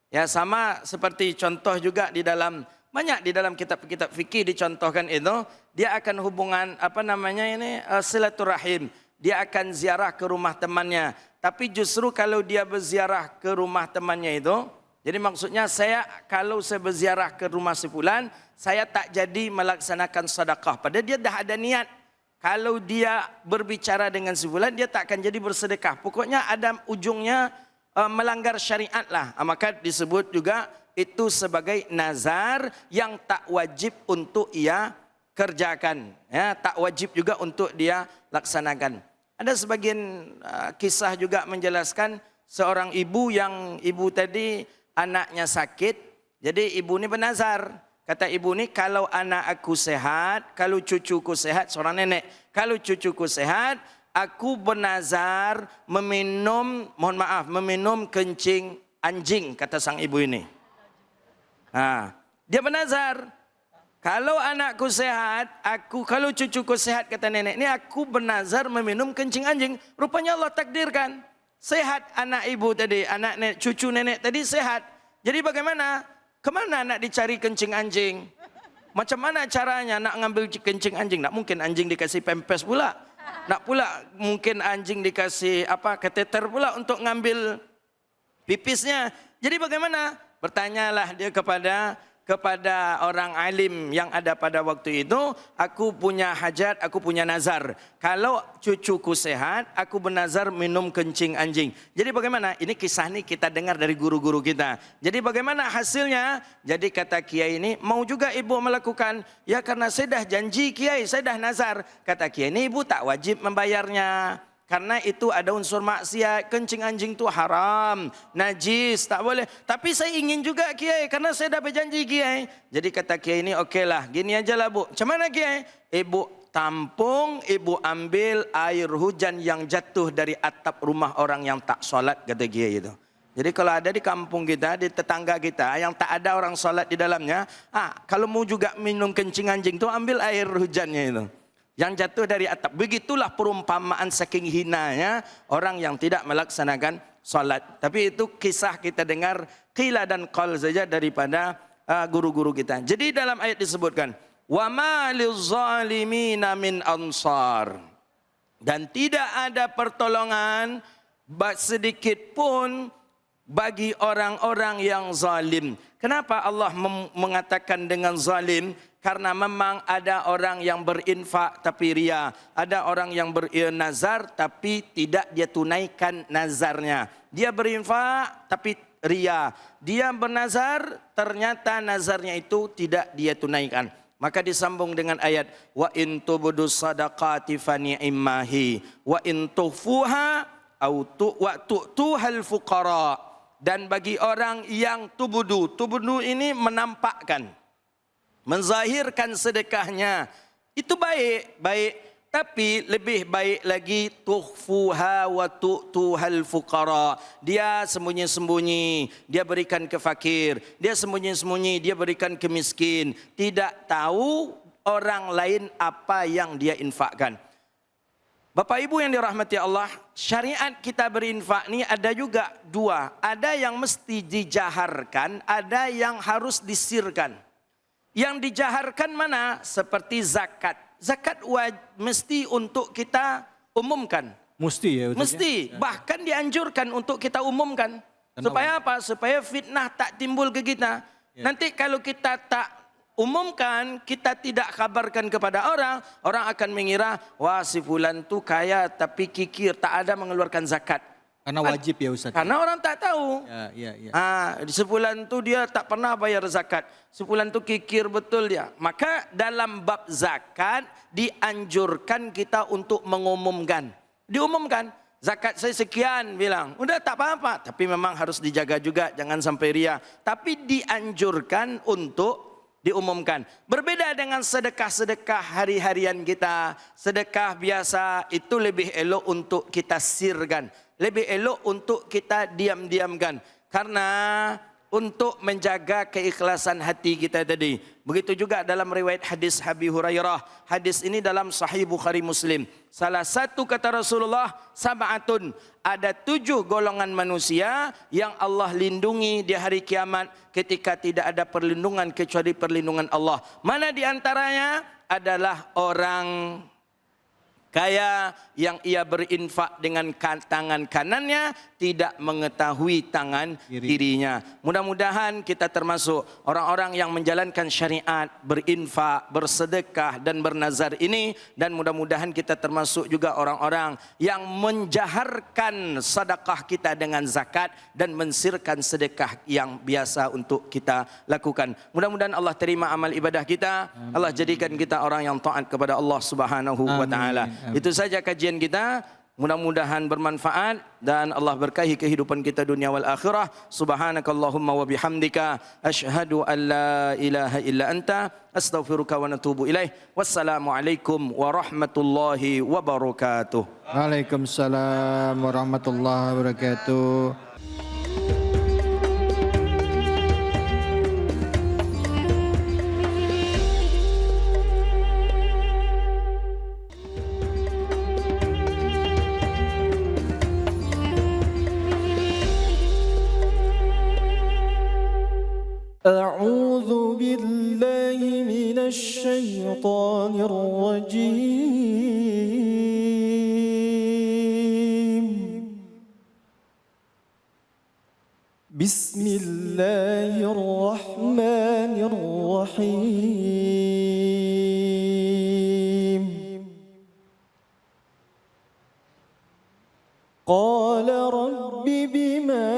Ya, sama seperti contoh juga di dalam banyak di dalam kitab-kitab fikih dicontohkan itu, dia akan hubungan silaturahim. Dia akan ziarah ke rumah temannya. Tapi justru kalau dia berziarah ke rumah temannya itu, jadi maksudnya kalau saya berziarah ke rumah si Fulan, saya tak jadi melaksanakan sedekah. Padahal dia dah ada niat. Kalau dia berbicara dengan si Fulan, dia tak akan jadi bersedekah. Pokoknya ada ujungnya melanggar syariat lah. Maka disebut juga itu sebagai nazar yang tak wajib untuk ia kerjakan. Ya, tak wajib juga untuk dia laksanakan. Ada sebagian kisah juga menjelaskan seorang ibu tadi anaknya sakit. Jadi ibu ini bernazar. Kata ibu ini, kalau anak aku sehat, kalau cucuku sehat, seorang nenek. Kalau cucuku sehat, aku bernazar meminum kencing anjing, kata sang ibu ini. Dia bernazar, kalau anakku sehat, kalau cucuku sehat, kata nenek ini, aku bernazar meminum kencing anjing. Rupanya Allah takdirkan sehat anak ibu tadi, cucu nenek tadi sehat. Jadi bagaimana? Kemana nak dicari kencing anjing? Macam mana caranya nak ngambil kencing anjing? Tak mungkin anjing dikasih pempes pula. Nak pula mungkin anjing dikasih kateter pula untuk ngambil pipisnya. Jadi bagaimana? Bertanyalah dia kepada orang alim yang ada pada waktu itu. Aku punya hajat, aku punya nazar. Kalau cucuku sehat, aku bernazar minum kencing anjing. Jadi bagaimana? Ini kisah ini kita dengar dari guru-guru kita. Jadi bagaimana hasilnya? Jadi kata kiai ini, mau juga ibu melakukan. Ya karena saya dah janji kiai, saya dah nazar. Kata kiai ini, ibu tak wajib membayarnya. Karena itu ada unsur maksiat, kencing anjing itu haram, najis, tak boleh. Tapi saya ingin juga kiai, karena saya dah berjanji kiai. Jadi kata kiai ini, okeylah, gini aja lah bu. Macam mana kiai? Ibu tampung, ibu ambil air hujan yang jatuh dari atap rumah orang yang tak solat, kata kiai itu. Jadi kalau ada di kampung kita, di tetangga kita yang tak ada orang solat di dalamnya, kalau mau juga minum kencing anjing itu ambil air hujannya itu. Yang jatuh dari atap. Begitulah perumpamaan saking hinanya orang yang tidak melaksanakan salat. Tapi itu kisah kita dengar qila dan qal saja daripada guru-guru kita. Jadi dalam ayat disebutkan, wa ma lizzalimina min ansar. Dan tidak ada pertolongan sedikit pun bagi orang-orang yang zalim. Kenapa Allah mengatakan dengan zalim? Karena memang ada orang yang berinfak tapi ria. Ada orang yang bernazar tapi tidak dia tunaikan nazarnya. Dia berinfak tapi ria. Dia bernazar ternyata nazarnya itu tidak dia tunaikan. Maka disambung dengan ayat wa in tubdu sadaqati fa ni'mahi wa in tufuha au wa tu'tuhal fuqara. Dan bagi orang yang tubudu ini menampakkan, menzahirkan sedekahnya, itu baik. Tapi lebih baik lagi tukhfuha wa tu'tuhal fuqara. Dia sembunyi-sembunyi, dia berikan ke fakir. Dia sembunyi-sembunyi, dia berikan ke miskin. Tidak tahu orang lain apa yang dia infakkan. Bapak Ibu yang dirahmati Allah, syariat kita berinfak ni ada juga dua. Ada yang mesti dijaharkan, ada yang harus disirkan. Yang dijaharkan mana? Seperti zakat. Zakat mesti untuk kita umumkan. Mesti ya? Mesti. Bahkan dianjurkan untuk kita umumkan. Supaya apa? Supaya fitnah tak timbul ke kita. Nanti kalau kita tak umumkan, kita tidak kabarkan kepada orang, orang akan mengira, wah si fulan tu kaya tapi kikir, tak ada mengeluarkan zakat. Karena wajib ya Ustaz. Karena orang tak tahu. Ya. Sebulan tu dia tak pernah bayar zakat. Sebulan tu kikir betul dia. Maka dalam bab zakat dianjurkan kita untuk mengumumkan. Diumumkan, zakat saya sekian bilang. Udah tak apa-apa. Tapi memang harus dijaga juga, jangan sampai ria. Tapi dianjurkan untuk diumumkan. Berbeda dengan sedekah-sedekah hari-harian kita. Sedekah biasa itu lebih elok untuk kita sirkan. Lebih elok untuk kita diam-diamkan. Karena untuk menjaga keikhlasan hati kita tadi. Begitu juga dalam riwayat hadis Abi Hurairah. Hadis ini dalam Sahih Bukhari Muslim. Salah satu kata Rasulullah, sab'atun. Ada 7 golongan manusia yang Allah lindungi di hari kiamat ketika tidak ada perlindungan kecuali perlindungan Allah. Mana di antaranya adalah orang kaya yang ia berinfak dengan tangan kanannya, tidak mengetahui tangan kirinya. Mudah-mudahan kita termasuk orang-orang yang menjalankan syariat, berinfak, bersedekah dan bernazar ini. Dan mudah-mudahan kita termasuk juga orang-orang yang menjaharkan sedekah kita dengan zakat dan mensirkan sedekah yang biasa untuk kita lakukan. Mudah-mudahan Allah terima amal ibadah kita. Allah jadikan kita orang yang taat kepada Allah Subhanahu wa taala. Itu saja kajian kita. Mudah-mudahan bermanfaat dan Allah berkahi kehidupan kita dunia wal akhirah. Subhanakallahumma wa bihamdika asyhadu an la ilaha illa anta astaghfiruka wa natubu ilaih. Wassalamualaikum warahmatullahi wabarakatuh. Waalaikumsalam warahmatullahi wabarakatuh. أعوذ بالله من الشيطان الرجيم. بسم الله الرحمن الرحيم. قال رب بما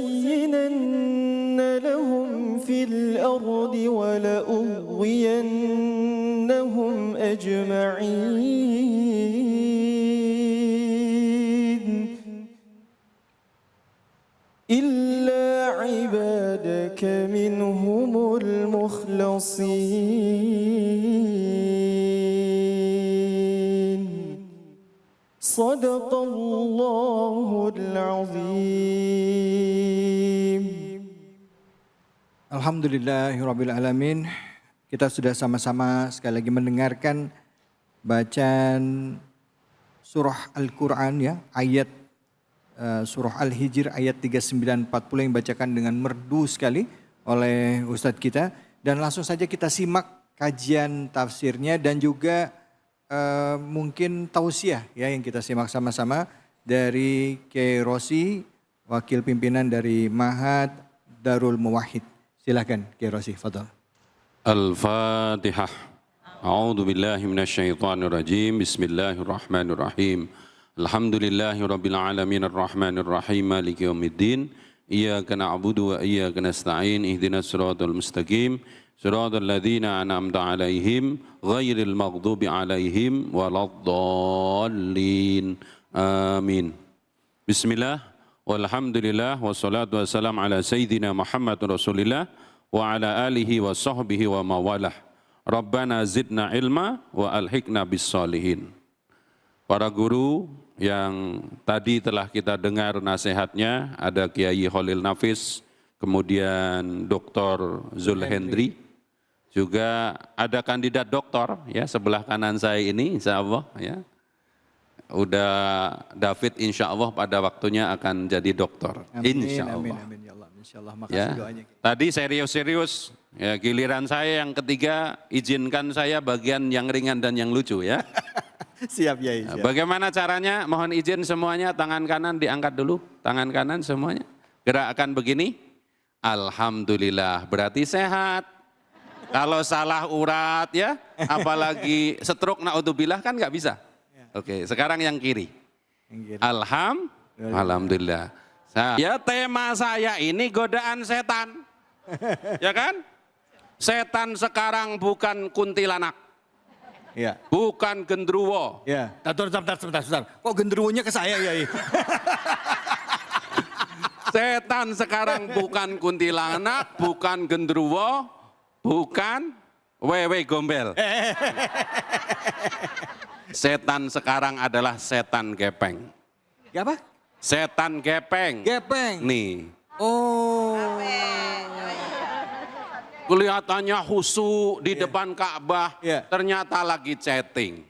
لأزينن لهم في الأرض ولأغوينهم أجمعين إلا عبادك منهم المخلصين. صدق الله العظيم. Alhamdulillahirrabbilalamin. Kita sudah sama-sama sekali lagi mendengarkan bacaan surah Al-Quran ya, ayat surah Al-Hijr ayat 39-40 yang dibacakan dengan merdu sekali oleh Ustadz kita. Dan langsung saja kita simak kajian tafsirnya dan juga mungkin tausiah ya yang kita simak sama-sama dari Kiai Rosi, wakil pimpinan dari Ma'had Darul Muwahhid. Silakan Kiai Rosi, fadhal. Al-Fatihah. A'udzu billahi minasyaitonir rajim. Bismillahirrahmanirrahim. Alhamdulillahirabbil alamin arrahmanir rahim maliki yaumiddin. Iyyaka na'budu wa iyyaka nasta'in. Ihdinas siratal mustaqim. Siratal ladzina an'amta 'alaihim ghairil maghdubi 'alaihim waladdallin. Amin. Bismillah. Walhamdulillah wassalatu wassalamu ala sayyidina Muhammad Rasulillah wa ala alihi wa sahbihi wa mawalah. Rabbana zidna ilma wa alhiqna bis salihin. Para guru yang tadi telah kita dengar nasihatnya, ada Kiai Khalil Nafis, kemudian Dr. Zulhendri, juga ada kandidat doktor ya sebelah kanan saya ini insyaallah ya. Udah David insyaallah pada waktunya akan jadi doktor. Insyaallah. Amin, ya Allah. Insyaallah, makasih Ya. doanya. Tadi serius-serius. Ya, giliran saya yang ketiga, izinkan saya bagian yang ringan dan yang lucu ya. Siap Yai. Nah, Siap. bagaimana caranya? Mohon izin semuanya, tangan kanan diangkat dulu. Tangan kanan semuanya. Gerakkan begini. Alhamdulillah, berarti sehat. Kalau salah urat ya, apalagi stroke naudzubillah kan nggak bisa. Oke, sekarang yang kiri. Yang kiri. Alhamdulillah. Ya tema saya ini godaan setan. Ya kan? Setan sekarang bukan kuntilanak. Ya. Bukan gendruwo. Ya. Sebentar. Kok genderuwonya ke saya Yai? Setan sekarang bukan kuntilanak, bukan gendruwo, bukan wewe gombel. Setan sekarang adalah setan gepeng. Ya apa? Setan gepeng. Gepeng. Nih, Oh. kelihatannya khusyuk di depan Ka'bah, Iya. ternyata lagi chatting.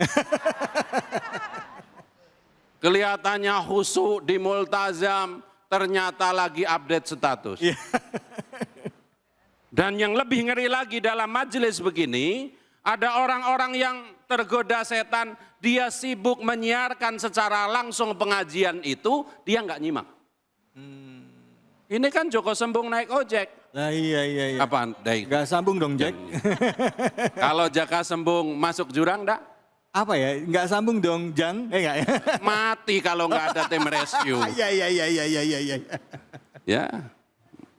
Kelihatannya khusyuk di multazam, ternyata lagi update status. Iya. Dan yang lebih ngeri lagi dalam majelis begini, ada orang-orang yang tergoda setan, dia sibuk menyiarkan secara langsung pengajian itu, dia nggak nyimak. Ini kan Joko Sembung naik ojek. Nah iya. Apaan? Dai? Gak sambung dong Jack. Kalau Jaka Sembung masuk jurang enggak? Apa ya? Gak sambung dong Jang? Enggak ya? Mati kalau nggak ada tim rescue. Iya. Ya,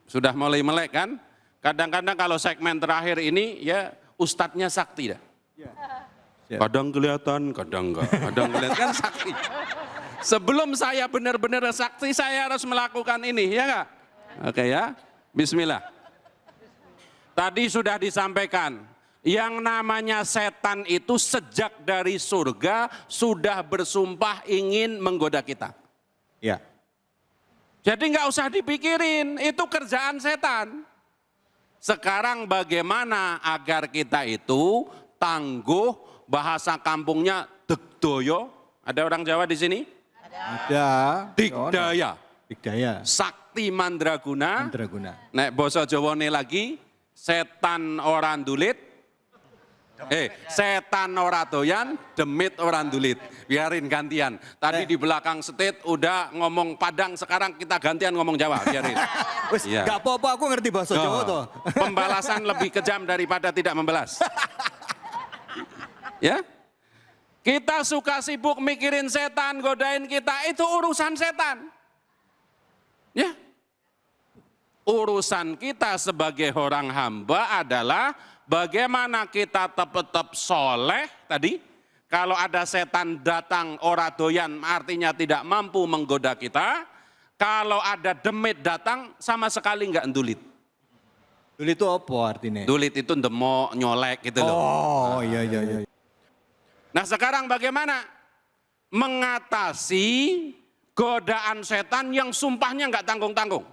sudah mulai melek kan? Kadang-kadang kalau segmen terakhir ini ya ustadznya sakti dah. Ya. Kadang kelihatan, kadang enggak. Kadang kelihatan kan sakti. Sebelum saya benar-benar sakti, saya harus melakukan ini, ya enggak? Oke ya, bismillah. Tadi sudah disampaikan, yang namanya setan itu sejak dari surga sudah bersumpah ingin menggoda kita. Ya. Jadi nggak usah dipikirin, itu kerjaan setan. Sekarang bagaimana agar kita itu tangguh, bahasa kampungnya degdoyo. Ada orang Jawa di sini? Ada. Digdaya. Digdaya. Sakti mandraguna. Mandraguna. Nek basa Jawane lagi, setan ora ndulit. Setan ora doyan, demit ora ndulit. Biarin gantian. Tadi di belakang setit udah ngomong Padang, sekarang kita gantian ngomong Jawa, biarin. Wes, Iya. gak apa-apa aku ngerti bahasa Jawa tuh. Pembalasan lebih kejam daripada tidak membalas. Ya? Kita suka sibuk mikirin setan, godain kita, itu urusan setan. Ya. Urusan kita sebagai orang hamba adalah bagaimana kita tetap soleh tadi. Kalau ada setan datang ora doyan artinya tidak mampu menggoda kita. Kalau ada demit datang sama sekali enggak endulit. Dulu itu apa artinya? Dulit itu demok, nyolek gitu loh. Oh iya. Nah sekarang bagaimana mengatasi godaan setan yang sumpahnya enggak tanggung-tanggung.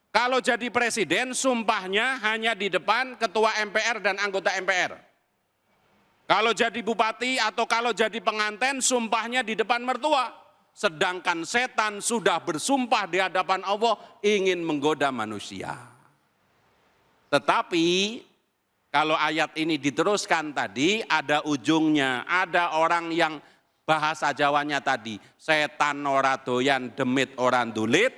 Kalau jadi presiden sumpahnya hanya di depan ketua MPR dan anggota MPR. Kalau jadi bupati atau kalau jadi pengantin sumpahnya di depan mertua. Sedangkan setan sudah bersumpah di hadapan Allah ingin menggoda manusia. Tetapi kalau ayat ini diteruskan tadi ada ujungnya, ada orang yang bahasa Jawanya tadi, setan ora doyan demit ora ndulit,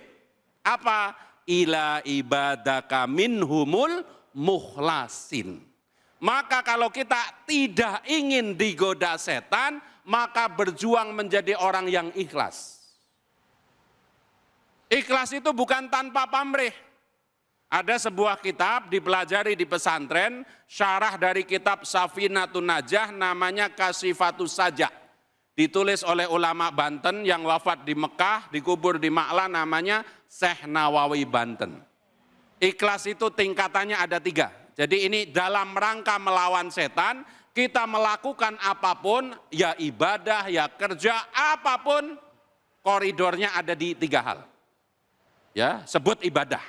apa? Ila ibadaka minhumul mukhlasin. Maka kalau kita tidak ingin digoda setan, maka berjuang menjadi orang yang ikhlas. Ikhlas itu bukan tanpa pamrih. Ada sebuah kitab dipelajari di pesantren, syarah dari kitab Safinatun Najah namanya Kasifatus Sajah. Ditulis oleh ulama Banten yang wafat di Mekah, dikubur di Ma'la namanya Syekh Nawawi Banten. Ikhlas itu tingkatannya ada 3. Jadi ini dalam rangka melawan setan, kita melakukan apapun, ya ibadah, ya kerja, apapun, koridornya ada di 3 hal. Ya, sebut ibadah.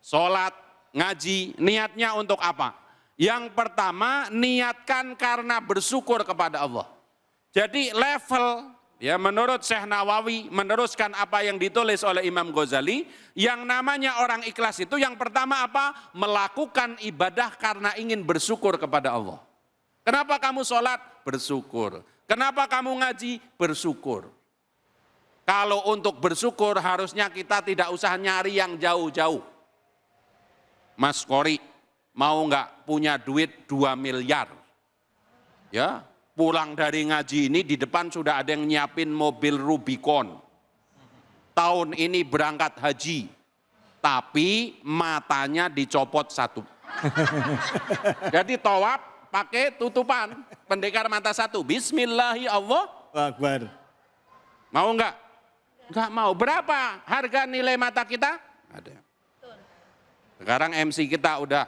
Sholat, ngaji, niatnya untuk apa? Yang pertama, niatkan karena bersyukur kepada Allah. Jadi level ya menurut Syekh Nawawi meneruskan apa yang ditulis oleh Imam Ghazali, yang namanya orang ikhlas itu yang pertama apa? Melakukan ibadah karena ingin bersyukur kepada Allah. Kenapa kamu sholat? Bersyukur. Kenapa kamu ngaji? Bersyukur. Kalau untuk bersyukur harusnya kita tidak usah nyari yang jauh-jauh. Mas Kori, mau nggak punya duit 2 miliar? Ya, pulang dari ngaji ini di depan sudah ada yang nyiapin mobil Rubicon. Tahun ini berangkat haji, tapi matanya dicopot 1. Jadi tawaf pakai tutupan, pendekar mata 1. Bismillahirrahmanirrahim. Akbar. Mau nggak? Nggak mau. Berapa harga nilai mata kita? Ada. Sekarang MC kita udah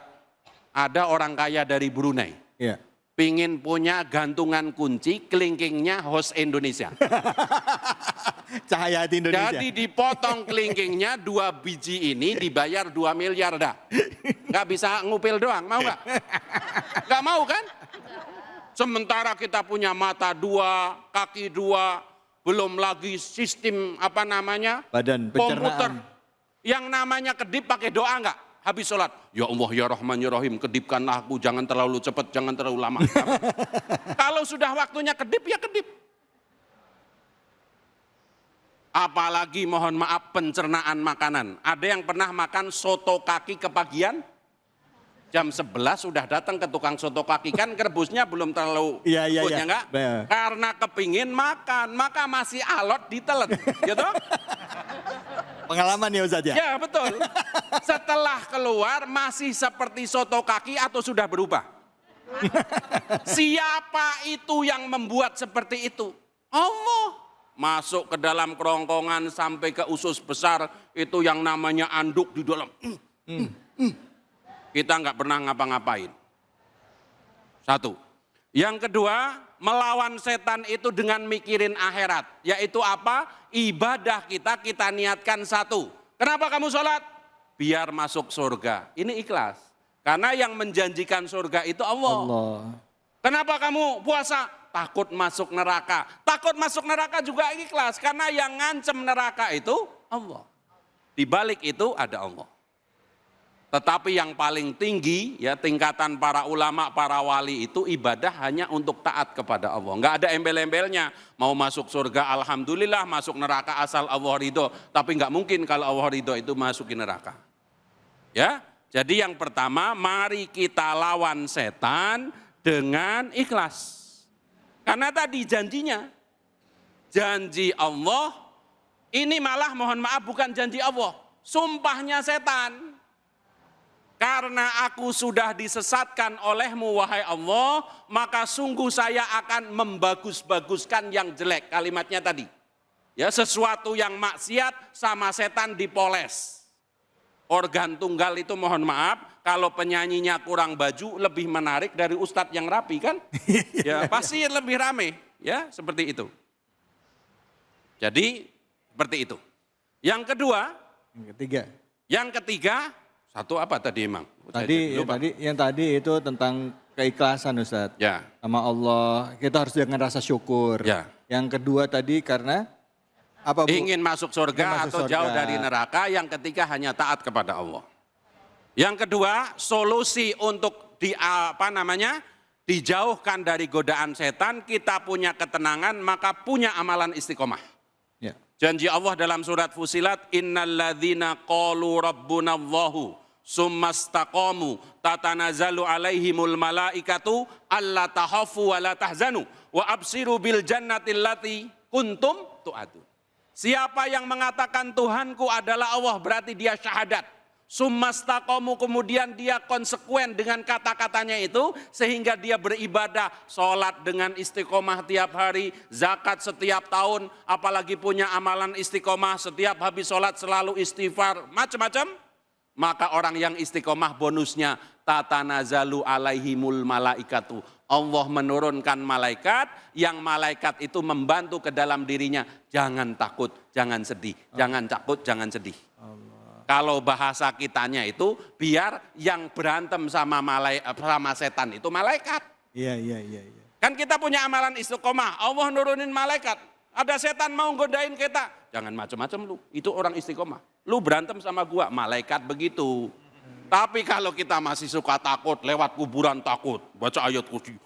ada orang kaya dari Brunei. Ya. Pingin punya gantungan kunci, kelingkingnya host Indonesia. Cahaya hati Indonesia. Jadi dipotong kelingkingnya 2 biji ini dibayar 2 miliar dah. Nggak bisa ngupil doang, mau nggak? Nggak mau kan? Sementara kita punya mata 2, kaki 2, belum lagi sistem apa namanya? Badan komputer. pencernaan. Yang namanya kedip pakai doa nggak? Habis sholat, ya Allah ya Rahman ya Rahim, kedipkanlah aku, jangan terlalu cepat, jangan terlalu lama. Kalau sudah waktunya kedip, ya kedip. Apalagi mohon maaf pencernaan makanan. Ada yang pernah makan soto kaki kepagian? Jam 11 sudah datang ke tukang soto kaki, kan rebusnya belum terlalu Iya. enggak? Karena kepingin makan, maka masih alot ditelan, gitu? Pengalaman ya Ustaz ya? Ya betul. Setelah keluar masih seperti soto kaki atau sudah berubah? Siapa itu yang membuat seperti itu? Allah. Masuk ke dalam kerongkongan sampai ke usus besar, itu yang namanya anduk di dalam. Kita nggak pernah ngapa-ngapain. 1. Yang kedua, melawan setan itu dengan mikirin akhirat. Yaitu apa? Ibadah kita niatkan 1. Kenapa kamu sholat? Biar masuk surga. Ini ikhlas. Karena yang menjanjikan surga itu Allah. Kenapa kamu puasa? Takut masuk neraka. Takut masuk neraka juga ikhlas. Karena yang ngancem neraka itu Allah. Di balik itu ada Allah. Tetapi yang paling tinggi, ya tingkatan para ulama, para wali itu ibadah hanya untuk taat kepada Allah. Enggak ada embel-embelnya. Mau masuk surga alhamdulillah, masuk neraka asal Allah ridho. Tapi enggak mungkin kalau Allah ridho itu masukin neraka. Ya, jadi yang pertama mari kita lawan setan dengan ikhlas. Karena tadi janjinya, janji Allah, ini malah mohon maaf bukan janji Allah, sumpahnya setan. Karena aku sudah disesatkan olehmu wahai Allah, maka sungguh saya akan membagus-baguskan yang jelek. Kalimatnya tadi. Ya, sesuatu yang maksiat sama setan dipoles. Organ tunggal itu mohon maaf, kalau penyanyinya kurang baju lebih menarik dari ustadz yang rapi kan? Ya, pasti lebih rame, ya, seperti itu. Jadi, seperti itu. Yang kedua, yang ketiga, satu apa tadi emang? Yang tadi itu tentang keikhlasan Ustaz. Ya. Sama Allah, kita harus dengan rasa syukur. Ya. Yang kedua tadi karena apa Bu? Ingin masuk surga atau jauh dari neraka. Yang ketiga hanya taat kepada Allah. Yang kedua, solusi untuk dijauhkan dari godaan setan, kita punya ketenangan, maka punya amalan istiqomah. Ya. Janji Allah dalam surat Fusilat, innalladzina qalu rabbunallahu summastaqamu tatanazzalu alaihimul malaikatu alla tahafu wa la tahzanu wa absiru bil jannati allati kuntum tu'adun. Siapa yang mengatakan Tuhanku adalah Allah, berarti dia syahadat. Summastaqamu, kemudian dia konsekuen dengan kata-katanya itu, sehingga dia beribadah, sholat dengan istiqomah tiap hari, zakat setiap tahun, apalagi punya amalan istiqomah, setiap habis sholat selalu istighfar, macam-macam. Maka orang yang istiqomah bonusnya tatanazalu alaihimul malaikatu. Allah menurunkan malaikat, yang malaikat itu membantu ke dalam dirinya. Jangan takut, jangan sedih, jangan takut, jangan sedih. Kalau bahasa kitanya itu biar yang berantem sama setan itu malaikat. Iya. Kan kita punya amalan istiqomah, Allah nurunin malaikat. Ada setan mau godain kita. Jangan macam-macam lu. Itu orang istiqomah. Lu berantem sama gua, malaikat begitu. Tapi kalau kita masih suka takut, lewat kuburan takut, baca ayat kursi, ya,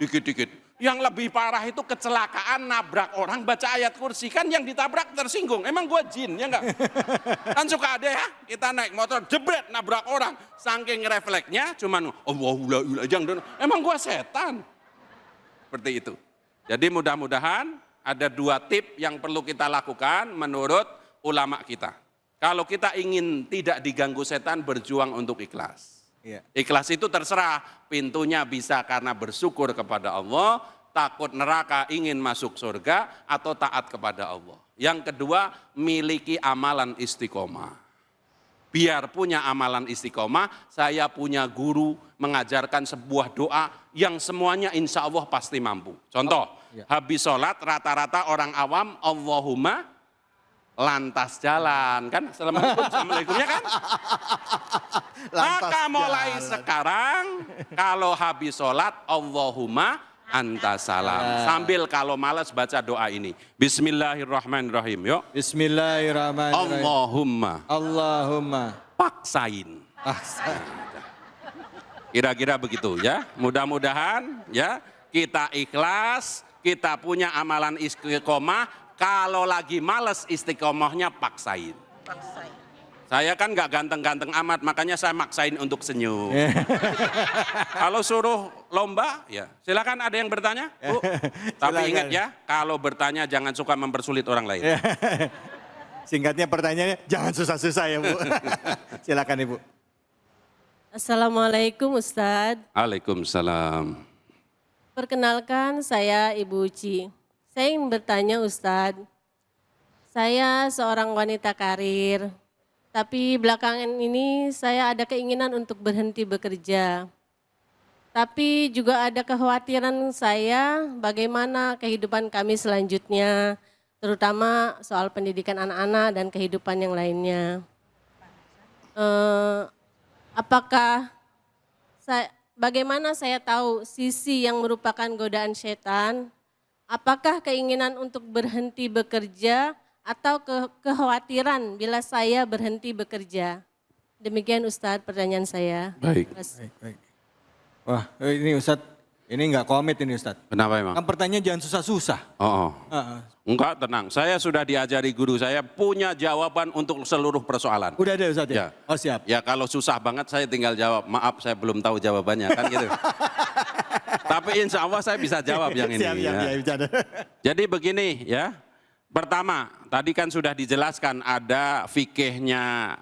dikit-dikit. Yang lebih parah itu kecelakaan nabrak orang baca ayat kursi, kan yang ditabrak tersinggung. Emang gua jin, ya enggak? Kan suka ada ya, kita naik motor jebret nabrak orang, saking refleksnya cuman emang gua setan. Seperti itu. Jadi mudah-mudahan ada 2 tip yang perlu kita lakukan menurut ulama kita. Kalau kita ingin tidak diganggu setan, berjuang untuk ikhlas. Iya. Ikhlas itu terserah, pintunya bisa karena bersyukur kepada Allah, takut neraka, ingin masuk surga, atau taat kepada Allah. Yang kedua, miliki amalan istiqomah. Biar punya amalan istiqomah, saya punya guru mengajarkan sebuah doa yang semuanya insya Allah pasti mampu. Contoh, habis sholat rata-rata orang awam, Allahumma lantas jalan, kan? Assalamualaikumnya kan? Maka mulai sekarang, kalau habis sholat, Allahumma anta salam. Sambil kalau malas baca doa ini. Bismillahirrahmanirrahim. Yuk. Bismillahirrahmanirrahim. Allahumma paksain. Kira-kira begitu ya. Mudah-mudahan ya kita ikhlas, kita punya amalan istiqomah. Kalau lagi males istiqomahnya paksain. Saya kan nggak ganteng-ganteng amat, makanya saya maksain untuk senyum. Kalau suruh lomba, ya silakan ada yang bertanya, Bu. Tapi ingat ya, kalau bertanya jangan suka mempersulit orang lain. Singkatnya pertanyaannya, jangan susah-susah ya Bu. Silakan Ibu. Assalamualaikum Ustadz. Waalaikumsalam. Perkenalkan saya Ibu Uci. Saya ingin bertanya Ustadz, saya seorang wanita karir, tapi belakangan ini saya ada keinginan untuk berhenti bekerja. Tapi juga ada kekhawatiran saya bagaimana kehidupan kami selanjutnya, terutama soal pendidikan anak-anak dan kehidupan yang lainnya. Bagaimana saya tahu sisi yang merupakan godaan setan? Apakah keinginan untuk berhenti bekerja atau kekhawatiran bila saya berhenti bekerja? Demikian Ustadz pertanyaan saya. Baik. Baik. Wah ini Ustadz, ini nggak komit ini Ustadz. Kenapa emang? Kan pertanyaan jangan susah-susah. Oh. Enggak, tenang. Saya sudah diajari guru saya punya jawaban untuk seluruh persoalan. Udah ada Ustadz ya? Ya. Oh siap. Ya kalau susah banget saya tinggal jawab, maaf saya belum tahu jawabannya, kan gitu. Tapi insya Allah saya bisa jawab yang ini. Siap, Ya. Jadi begini ya, pertama tadi kan sudah dijelaskan ada fikihnya,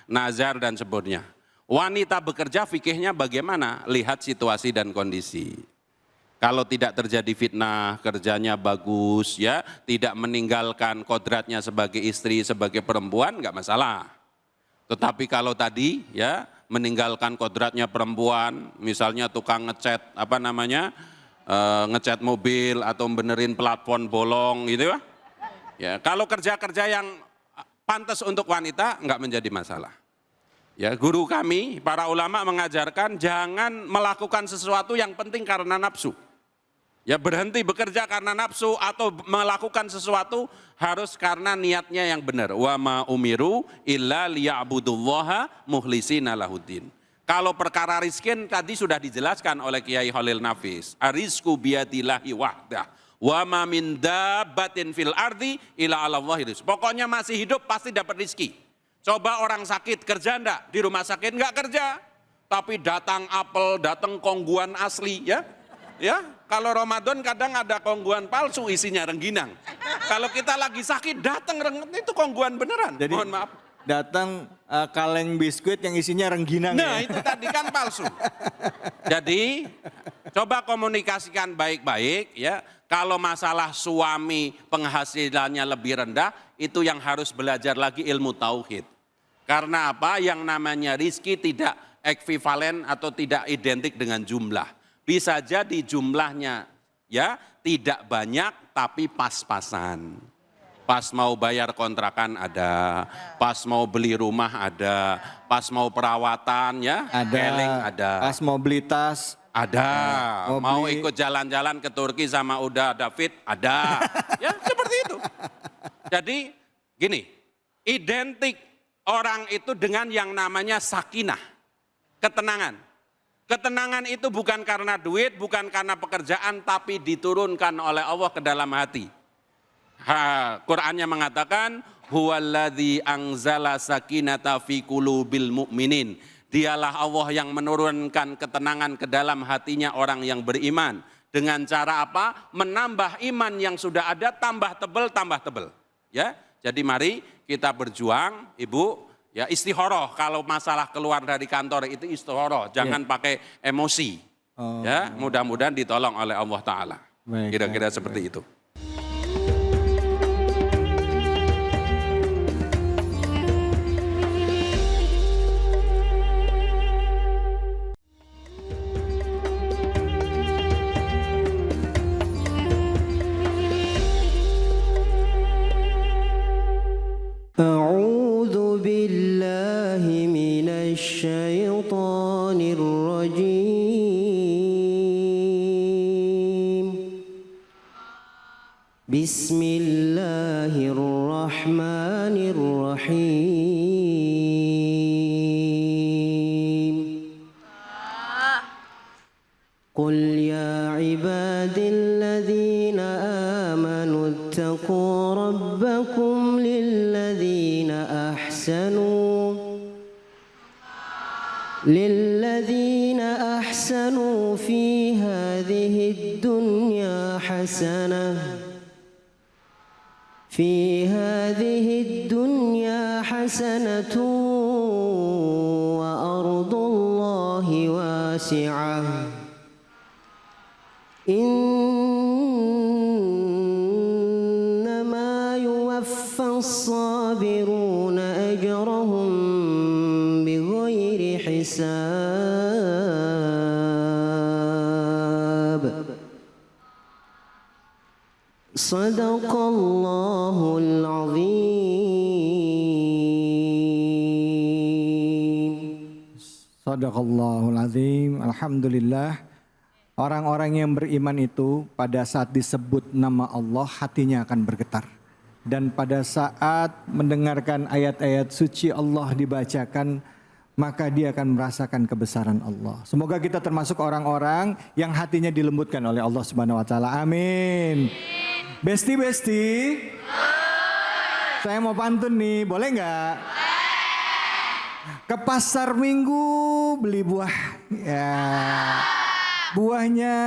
nazar dan sebagainya. Wanita bekerja fikihnya bagaimana? Lihat situasi dan kondisi. Kalau tidak terjadi fitnah, kerjanya bagus ya, tidak meninggalkan kodratnya sebagai istri, sebagai perempuan, nggak masalah. Tetapi kalau tadi ya, meninggalkan kodratnya perempuan, misalnya tukang ngecat ngecat mobil atau benerin platform bolong gitu ya. Ya, kalau kerja-kerja yang pantas untuk wanita nggak menjadi masalah. Ya, guru kami, para ulama mengajarkan jangan melakukan sesuatu yang penting karena nafsu. Ya, berhenti bekerja karena nafsu atau melakukan sesuatu harus karena niatnya yang benar. Wa ma umiru illa liya'budullaha mukhlisina lahuddin. Kalau perkara rizkin tadi sudah dijelaskan oleh Kiai Khalil Nafis. Arizku biyadillahi wahdah. Wa ma min dabbatin fil ardi illa 'alallahi rizq. Pokoknya masih hidup pasti dapat rizki. Coba orang sakit kerja enggak? Di rumah sakit enggak kerja. Tapi datang apel, datang kongguan asli ya. Ya, kalau Ramadan kadang ada kongguan palsu isinya rengginang. Kalau kita lagi sakit datang itu kongguan beneran. Jadi, mohon maaf. Datang kaleng biskuit yang isinya rengginang. Nah ya? itu tadi kan palsu. Jadi coba komunikasikan baik-baik ya. Kalau masalah suami penghasilannya lebih rendah, itu yang harus belajar lagi ilmu tauhid. Karena apa? Yang namanya rizki tidak ekvivalen atau tidak identik dengan jumlah. Bisa jadi jumlahnya ya tidak banyak tapi pas-pasan. Pas mau bayar kontrakan ada, pas mau beli rumah ada, pas mau perawatan ya, Ada, keling ada. pas mau beli tas Ada. Mau Mau beli- ikut jalan-jalan ke Turki sama Uda David? Ada. Ya seperti itu. Jadi gini, identik orang itu dengan yang namanya sakinah, ketenangan. Ketenangan itu bukan karena duit, bukan karena pekerjaan, tapi diturunkan oleh Allah ke dalam hati. Qur'annya mengatakan, huwaladzi anzala sakinata fi qulubil mu'minin. Dialah Allah yang menurunkan ketenangan ke dalam hatinya orang yang beriman. Dengan cara apa? Menambah iman yang sudah ada, tambah tebel, tambah tebel. Ya, jadi mari kita berjuang, Ibu. Ya, istihoroh kalau masalah keluar dari kantor itu istihoroh, jangan pakai emosi. Ya, mudah-mudahan ditolong oleh Allah Ta'ala. Baik, Kira-kira baik, seperti itu. أعوذ بالله من الشيطان الرجيم بسم الله الرحمن الرحيم قل يا عبادي الذين آمنوا اتقوا ربكم للذين أحسنوا في هذه الدنيا حسنة وأرض الله واسعة إنما يوفى الصابرون أجرهم بغير حساب صدق الله العظيم. Sadaqallahul azim. Alhamdulillah. Orang-orang yang beriman itu pada saat disebut nama Allah hatinya akan bergetar. Dan pada saat mendengarkan ayat-ayat suci Allah dibacakan, maka dia akan merasakan kebesaran Allah. Semoga kita termasuk orang-orang yang hatinya dilembutkan oleh Allah Subhanahu wa taala. Amin. Besti. Saya mau pantun nih, boleh nggak? Ke pasar Minggu beli buah. Ya. Buahnya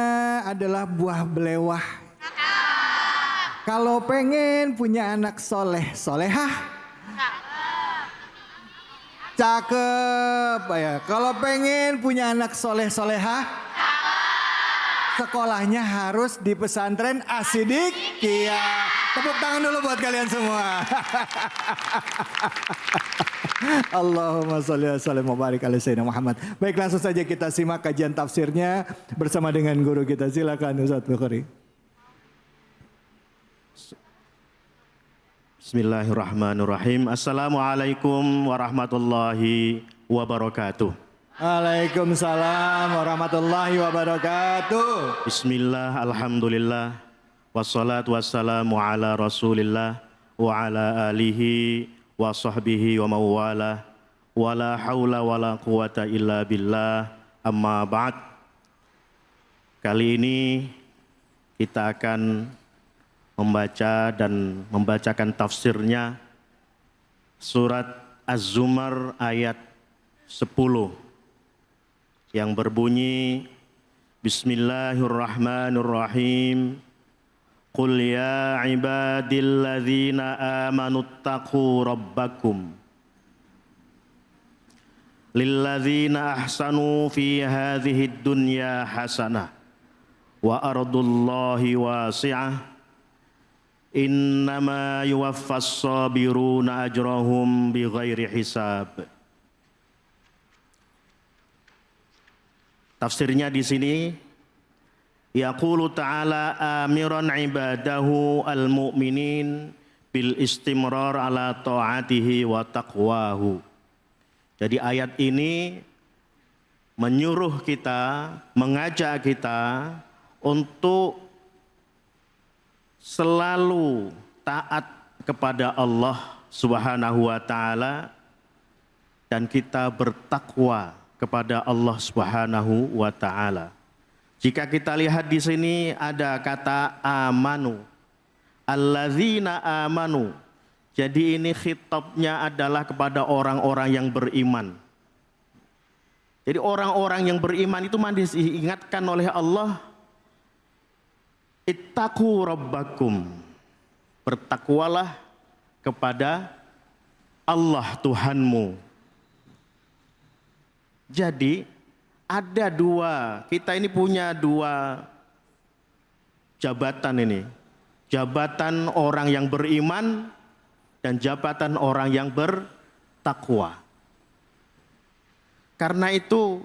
adalah buah belewah. Kalau pengen punya anak soleh, solehah. Cakep ya. Kalau pengen punya anak soleh, solehah. Sekolahnya harus di pesantren Asidik. Iya. Tepuk tangan dulu buat kalian semua. Allahumma sholli wa sallim wa barik ala sayyidina Muhammad. Baik, langsung saja kita simak kajian tafsirnya bersama dengan guru kita. Silakan Ustaz Bukhari. Bismillahirrahmanirrahim. Assalamualaikum warahmatullahi wabarakatuh. Waalaikumsalam warahmatullahi wabarakatuh. Bismillah, alhamdulillah, wassalatu wassalamu ala rasulillah wa ala alihi wa sahbihi wa mawala wa la hawla wa la quwata illa billah, amma ba'd. Kali ini kita akan membaca dan membacakan tafsirnya surat Az-Zumar ayat 10 yang berbunyi Bismillahirrahmanirrahim. Qul ya ibadilladzina amanu attaqu rabbakum lilladzina ahsanu fi hadhihi dunya hasanah wa ardullahi wasi'ah innama yuwaffas sabiruna ajrahum bighairi hisab. Tafsirnya di sini, yaqulu ta'ala amiran ibadahu al-mu'minin bil istimrar ala ta'atihi wa taqwahu. Jadi ayat ini menyuruh kita, mengajak kita untuk selalu taat kepada Allah Subhanahu wa taala dan kita bertakwa kepada Allah Subhanahu wa taala. Jika kita lihat di sini ada kata amanu. Alladzina amanu. Jadi ini khitabnya adalah kepada orang-orang yang beriman. Jadi orang-orang yang beriman itu diingatkan oleh Allah, ittaqu rabbakum. Bertakwalah kepada Allah Tuhanmu. Jadi ada kita ini punya dua jabatan ini. Jabatan orang yang beriman dan jabatan orang yang bertakwa. Karena itu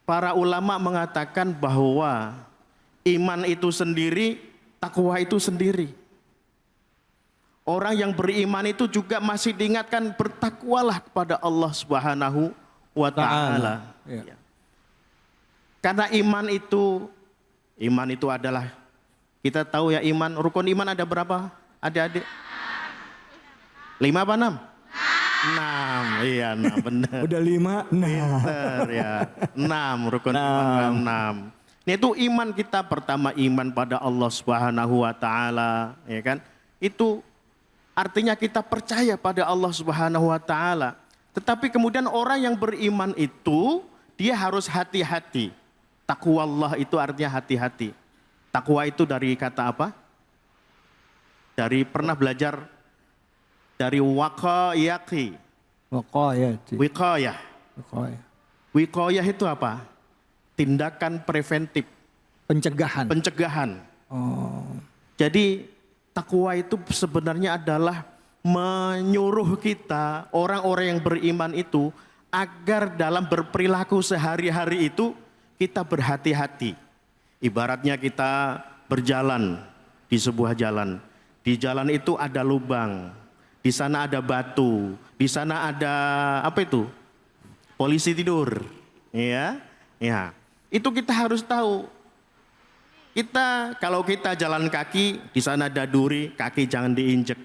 para ulama mengatakan bahwa iman itu sendiri, takwa itu sendiri. Orang yang beriman itu juga masih diingatkan bertakwalah kepada Allah Subhanahu wa taala. Ya. Karena iman itu adalah, kita tahu ya iman, rukun iman ada berapa? Adik-adik? 5 apa 6? 6, iya 6 benar. Udah 5, Benar ya, 6 rukun iman 6. Ini itu iman kita pertama, iman pada Allah Subhanahu wa taala, ya kan? Itu artinya kita percaya pada Allah Subhanahu wa taala. Tetapi kemudian orang yang beriman itu dia harus hati-hati. Taqwallah itu artinya hati-hati. Takwa itu dari kata apa? Dari pernah belajar dari waqayaqi. Wiqayah. Wiqayah itu apa? Tindakan preventif. Pencegahan. Oh. Jadi takwa itu sebenarnya adalah menyuruh kita, orang-orang yang beriman itu, agar dalam berperilaku sehari-hari itu kita berhati-hati. Ibaratnya kita berjalan di sebuah jalan. Di jalan itu ada lubang, di sana ada batu, di sana ada apa itu? Polisi tidur. Ya. Itu kita harus tahu. Kalau kita jalan kaki, di sana ada duri, kaki jangan diinjek.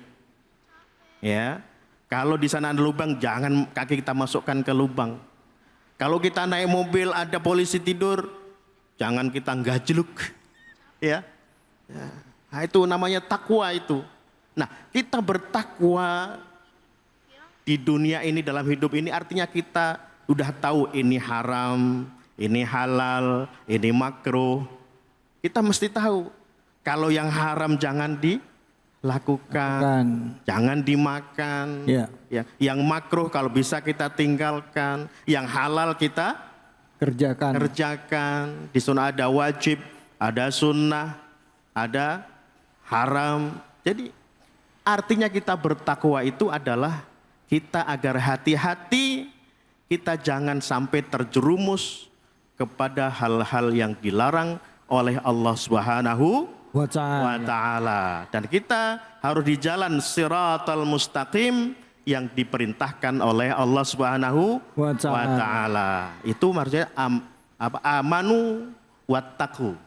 Ya. Kalau di sana ada lubang, jangan kaki kita masukkan ke lubang. Kalau kita naik mobil ada polisi tidur, jangan kita gajluk. Ya. Nah, itu namanya takwa itu. Nah, kita bertakwa di dunia ini, dalam hidup ini, artinya kita udah tahu ini haram, ini halal, ini makruh. Kita mesti tahu kalau yang haram jangan dilakukan, jangan dimakan. Ya. Yang makruh kalau bisa kita tinggalkan, yang halal kita kerjakan. Di sana ada wajib, ada sunnah, ada haram. Jadi artinya kita bertakwa itu adalah kita agar hati-hati, kita jangan sampai terjerumus kepada hal-hal yang dilarang oleh Allah Subhanahu wa ta'ala. Dan kita harus di jalan siratal mustaqim yang diperintahkan oleh Allah Subhanahu wa ta'ala. Itu maksudnya amanu wattaqu.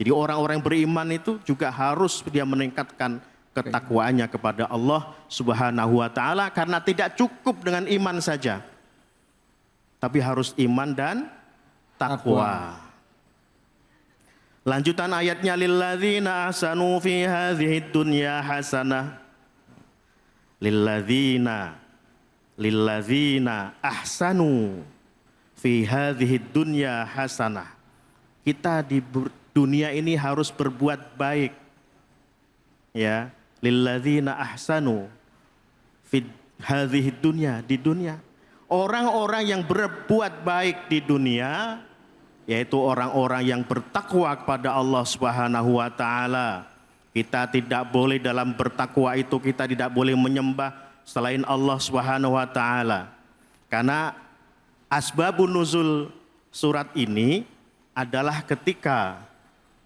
Jadi orang-orang yang beriman itu juga harus dia meningkatkan ketakwaannya kepada Allah Subhanahu wa ta'ala, karena tidak cukup dengan iman saja, tapi harus iman dan takwa. Lanjutan ayatnya, lilladzina ahsanu fi hadhihi dunya hasanah. Lilladzina ahsanu fi hadhihi dunya hasanah. Kita di dunia ini harus berbuat baik. Ya, lilladzina ahsanu fi hadhihi dunya, di dunia. Orang-orang yang berbuat baik di dunia, yaitu orang-orang yang bertakwa kepada Allah Subhanahu wa ta'ala. Kita tidak boleh dalam bertakwa itu, kita tidak boleh menyembah selain Allah Subhanahu wa ta'ala. Karena asbabun nuzul surat ini adalah ketika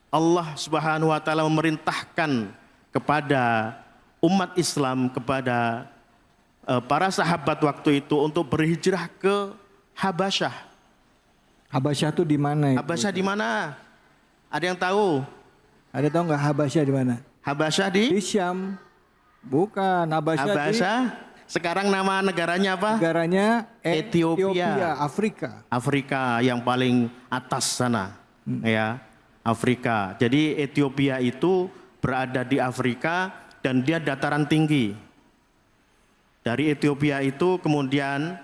Allah Subhanahu wa ta'ala memerintahkan kepada umat Islam, kepada para sahabat waktu itu untuk berhijrah ke Habasyah. Habasyah tuh di mana? Habasyah di mana? Ada yang tahu? Ada tahu nggak Habasyah di mana? Habasyah Di di Syam. Bukan, Habasyah di Habasyah. Sekarang nama negaranya apa? negaranya Ethiopia. Afrika. Afrika yang paling atas sana, ya, Afrika. Jadi Ethiopia itu berada di Afrika dan dia dataran tinggi. Dari Ethiopia itu kemudian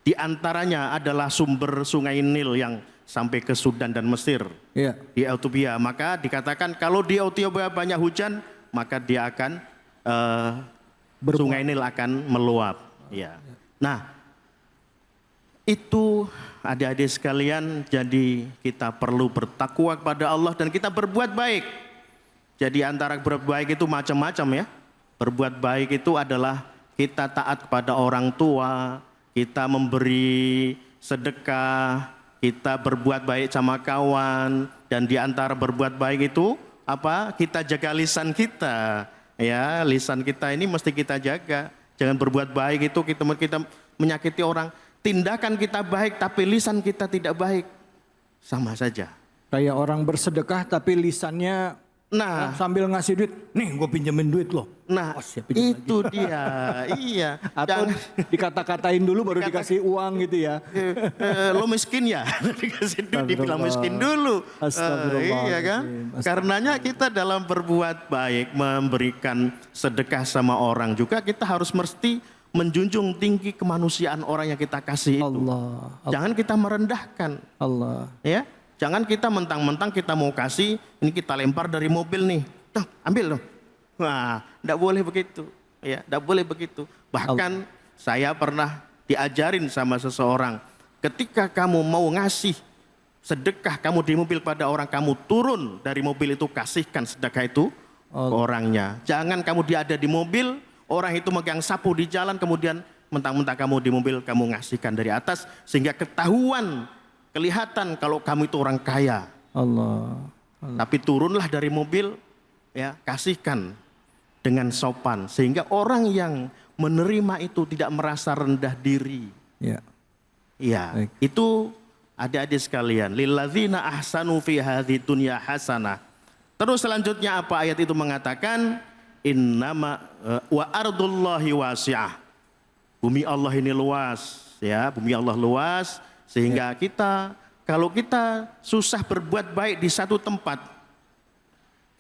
di antaranya adalah sumber sungai Nil yang sampai ke Sudan dan Mesir. Iya. Di Ethiopia, maka dikatakan kalau di Ethiopia banyak hujan, maka dia akan sungai Nil akan meluap. Ya. Nah, itu adik-adik sekalian, jadi kita perlu bertakwa kepada Allah dan kita berbuat baik. Jadi antara berbuat baik itu macam-macam ya. Berbuat baik itu adalah kita taat kepada orang tua, kita memberi sedekah, kita berbuat baik sama kawan, dan di antara berbuat baik itu apa? Kita jaga lisan kita. Ya, lisan kita ini mesti kita jaga. Jangan berbuat baik itu kita menyakiti orang. Tindakan kita baik tapi lisan kita tidak baik. Sama saja. Kayak orang bersedekah tapi lisannya sambil ngasih duit, nih gue pinjemin duit loh. Nah, itu dia. Iya. Atau dikata-katain dulu baru dikasih uang gitu ya. Lo miskin ya, dikasih duit dibilang miskin dulu. Iya kan? Karenanya kita dalam berbuat baik, memberikan sedekah sama orang juga kita harus mesti menjunjung tinggi kemanusiaan orang yang kita kasih itu. Allah. Jangan kita merendahkan. Allah. Ya. Jangan kita mentang-mentang kita mau kasih, ini kita lempar dari mobil nih. Tuh, ambil dong. Wah, enggak boleh begitu. Ya, enggak boleh begitu. Bahkan saya pernah diajarin sama seseorang, ketika kamu mau ngasih sedekah kamu di mobil pada orang, kamu turun dari mobil itu, kasihkan sedekah itu ke orangnya. Jangan kamu ada di mobil, orang itu megang sapu di jalan, kemudian mentang-mentang kamu di mobil, kamu ngasihkan dari atas, sehingga ketahuan, kelihatan kalau kamu itu orang kaya. Allah. Tapi turunlah dari mobil, ya, kasihkan dengan sopan, sehingga orang yang menerima itu tidak merasa rendah diri. Ya. Iya, itu adik-adik sekalian, lilladzina ahsanu fi hadhi dunya hasanah. Terus selanjutnya apa ayat itu mengatakan? Innama wa ardullahi wasi'ah. Bumi Allah ini luas, ya, bumi Allah luas. Sehingga kita, kalau kita susah berbuat baik di satu tempat,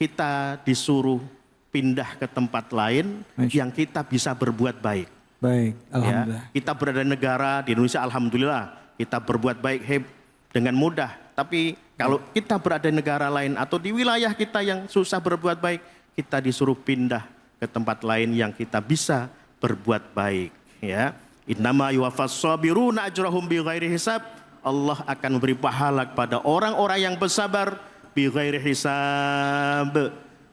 kita disuruh pindah ke tempat lain yang kita bisa berbuat baik. Baik, alhamdulillah. Ya, kita berada di negara, di Indonesia, alhamdulillah, kita berbuat baik dengan mudah. Tapi kalau kita berada di negara lain atau di wilayah kita yang susah berbuat baik, kita disuruh pindah ke tempat lain yang kita bisa berbuat baik. Ya. Innama yuwaffas sabiruna ajrahum bighairi hisab. Allah akan memberi pahala kepada orang-orang yang bersabar bighairi hisab,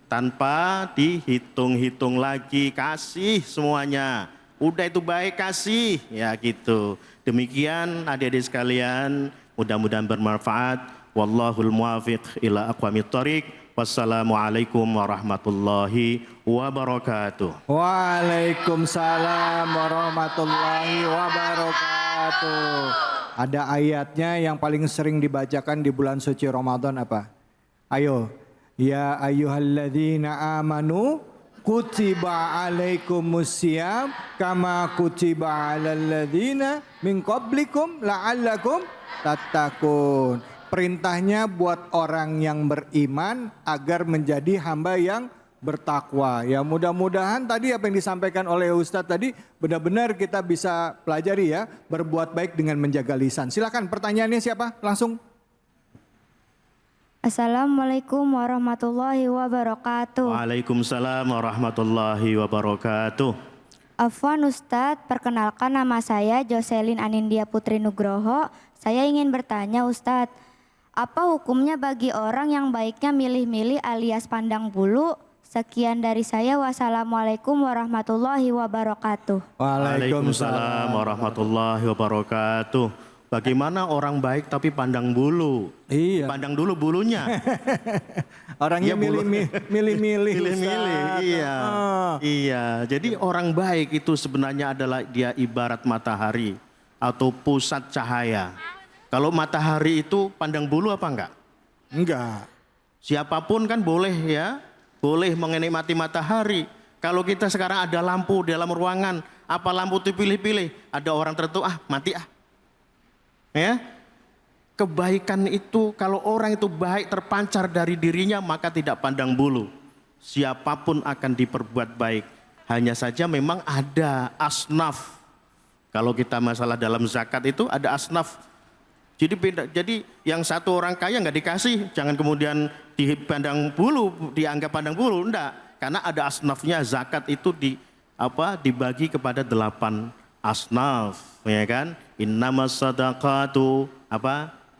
tanpa dihitung-hitung lagi, kasih semuanya. Udah itu baik, kasih, ya gitu. Demikian adik-adik sekalian, mudah-mudahan bermanfaat. Wallahul muwafiq ila aqwamit thoriq. Wassalamualaikum warahmatullahi wabarakatuh. Waalaikumsalam warahmatullahi wabarakatuh. Ada ayatnya yang paling sering dibacakan di bulan suci Ramadan apa? Ayo. Ya ayyuhalladzina amanu kutiba alaikumusiyam kama kutiba alal ladzina min qablikum la'allakum tattaqun. Perintahnya buat orang yang beriman agar menjadi hamba yang bertakwa. Ya, mudah-mudahan tadi apa yang disampaikan oleh Ustadz tadi benar-benar kita bisa pelajari ya, berbuat baik dengan menjaga lisan. Silakan pertanyaannya siapa? Langsung. Assalamualaikum warahmatullahi wabarakatuh. Waalaikumsalam warahmatullahi wabarakatuh. Afwan Ustadz, perkenalkan nama saya Jocelyn Anindya Putri Nugroho. Saya ingin bertanya Ustadz, apa hukumnya bagi orang yang baiknya milih-milih alias pandang bulu? Sekian dari saya, wassalamualaikum warahmatullahi wabarakatuh. Waalaikumsalam warahmatullahi wabarakatuh. Bagaimana orang baik tapi pandang bulu? Iya. Pandang dulu bulunya. Orangnya milih-milih. Iya. Iya. Jadi orang baik itu sebenarnya adalah dia ibarat matahari. atau pusat cahaya. Kalau matahari itu pandang bulu apa enggak? Enggak. Siapapun kan boleh ya, boleh menikmati matahari. Kalau kita sekarang ada lampu di dalam ruangan, apa lampu itu pilih-pilih? Ada orang tertentu, mati ah. Ya, kebaikan itu kalau orang itu baik terpancar dari dirinya maka tidak pandang bulu. Siapapun akan diperbuat baik. Hanya saja memang ada asnaf. Kalau kita masalah dalam zakat itu ada asnaf. Jadi beda. Jadi yang satu orang kaya nggak dikasih, jangan kemudian dipandang bulu, dianggap pandang bulu, enggak. Karena ada asnafnya. Zakat itu dibagi kepada 8 asnaf, ya kan? Innamas sadaqatu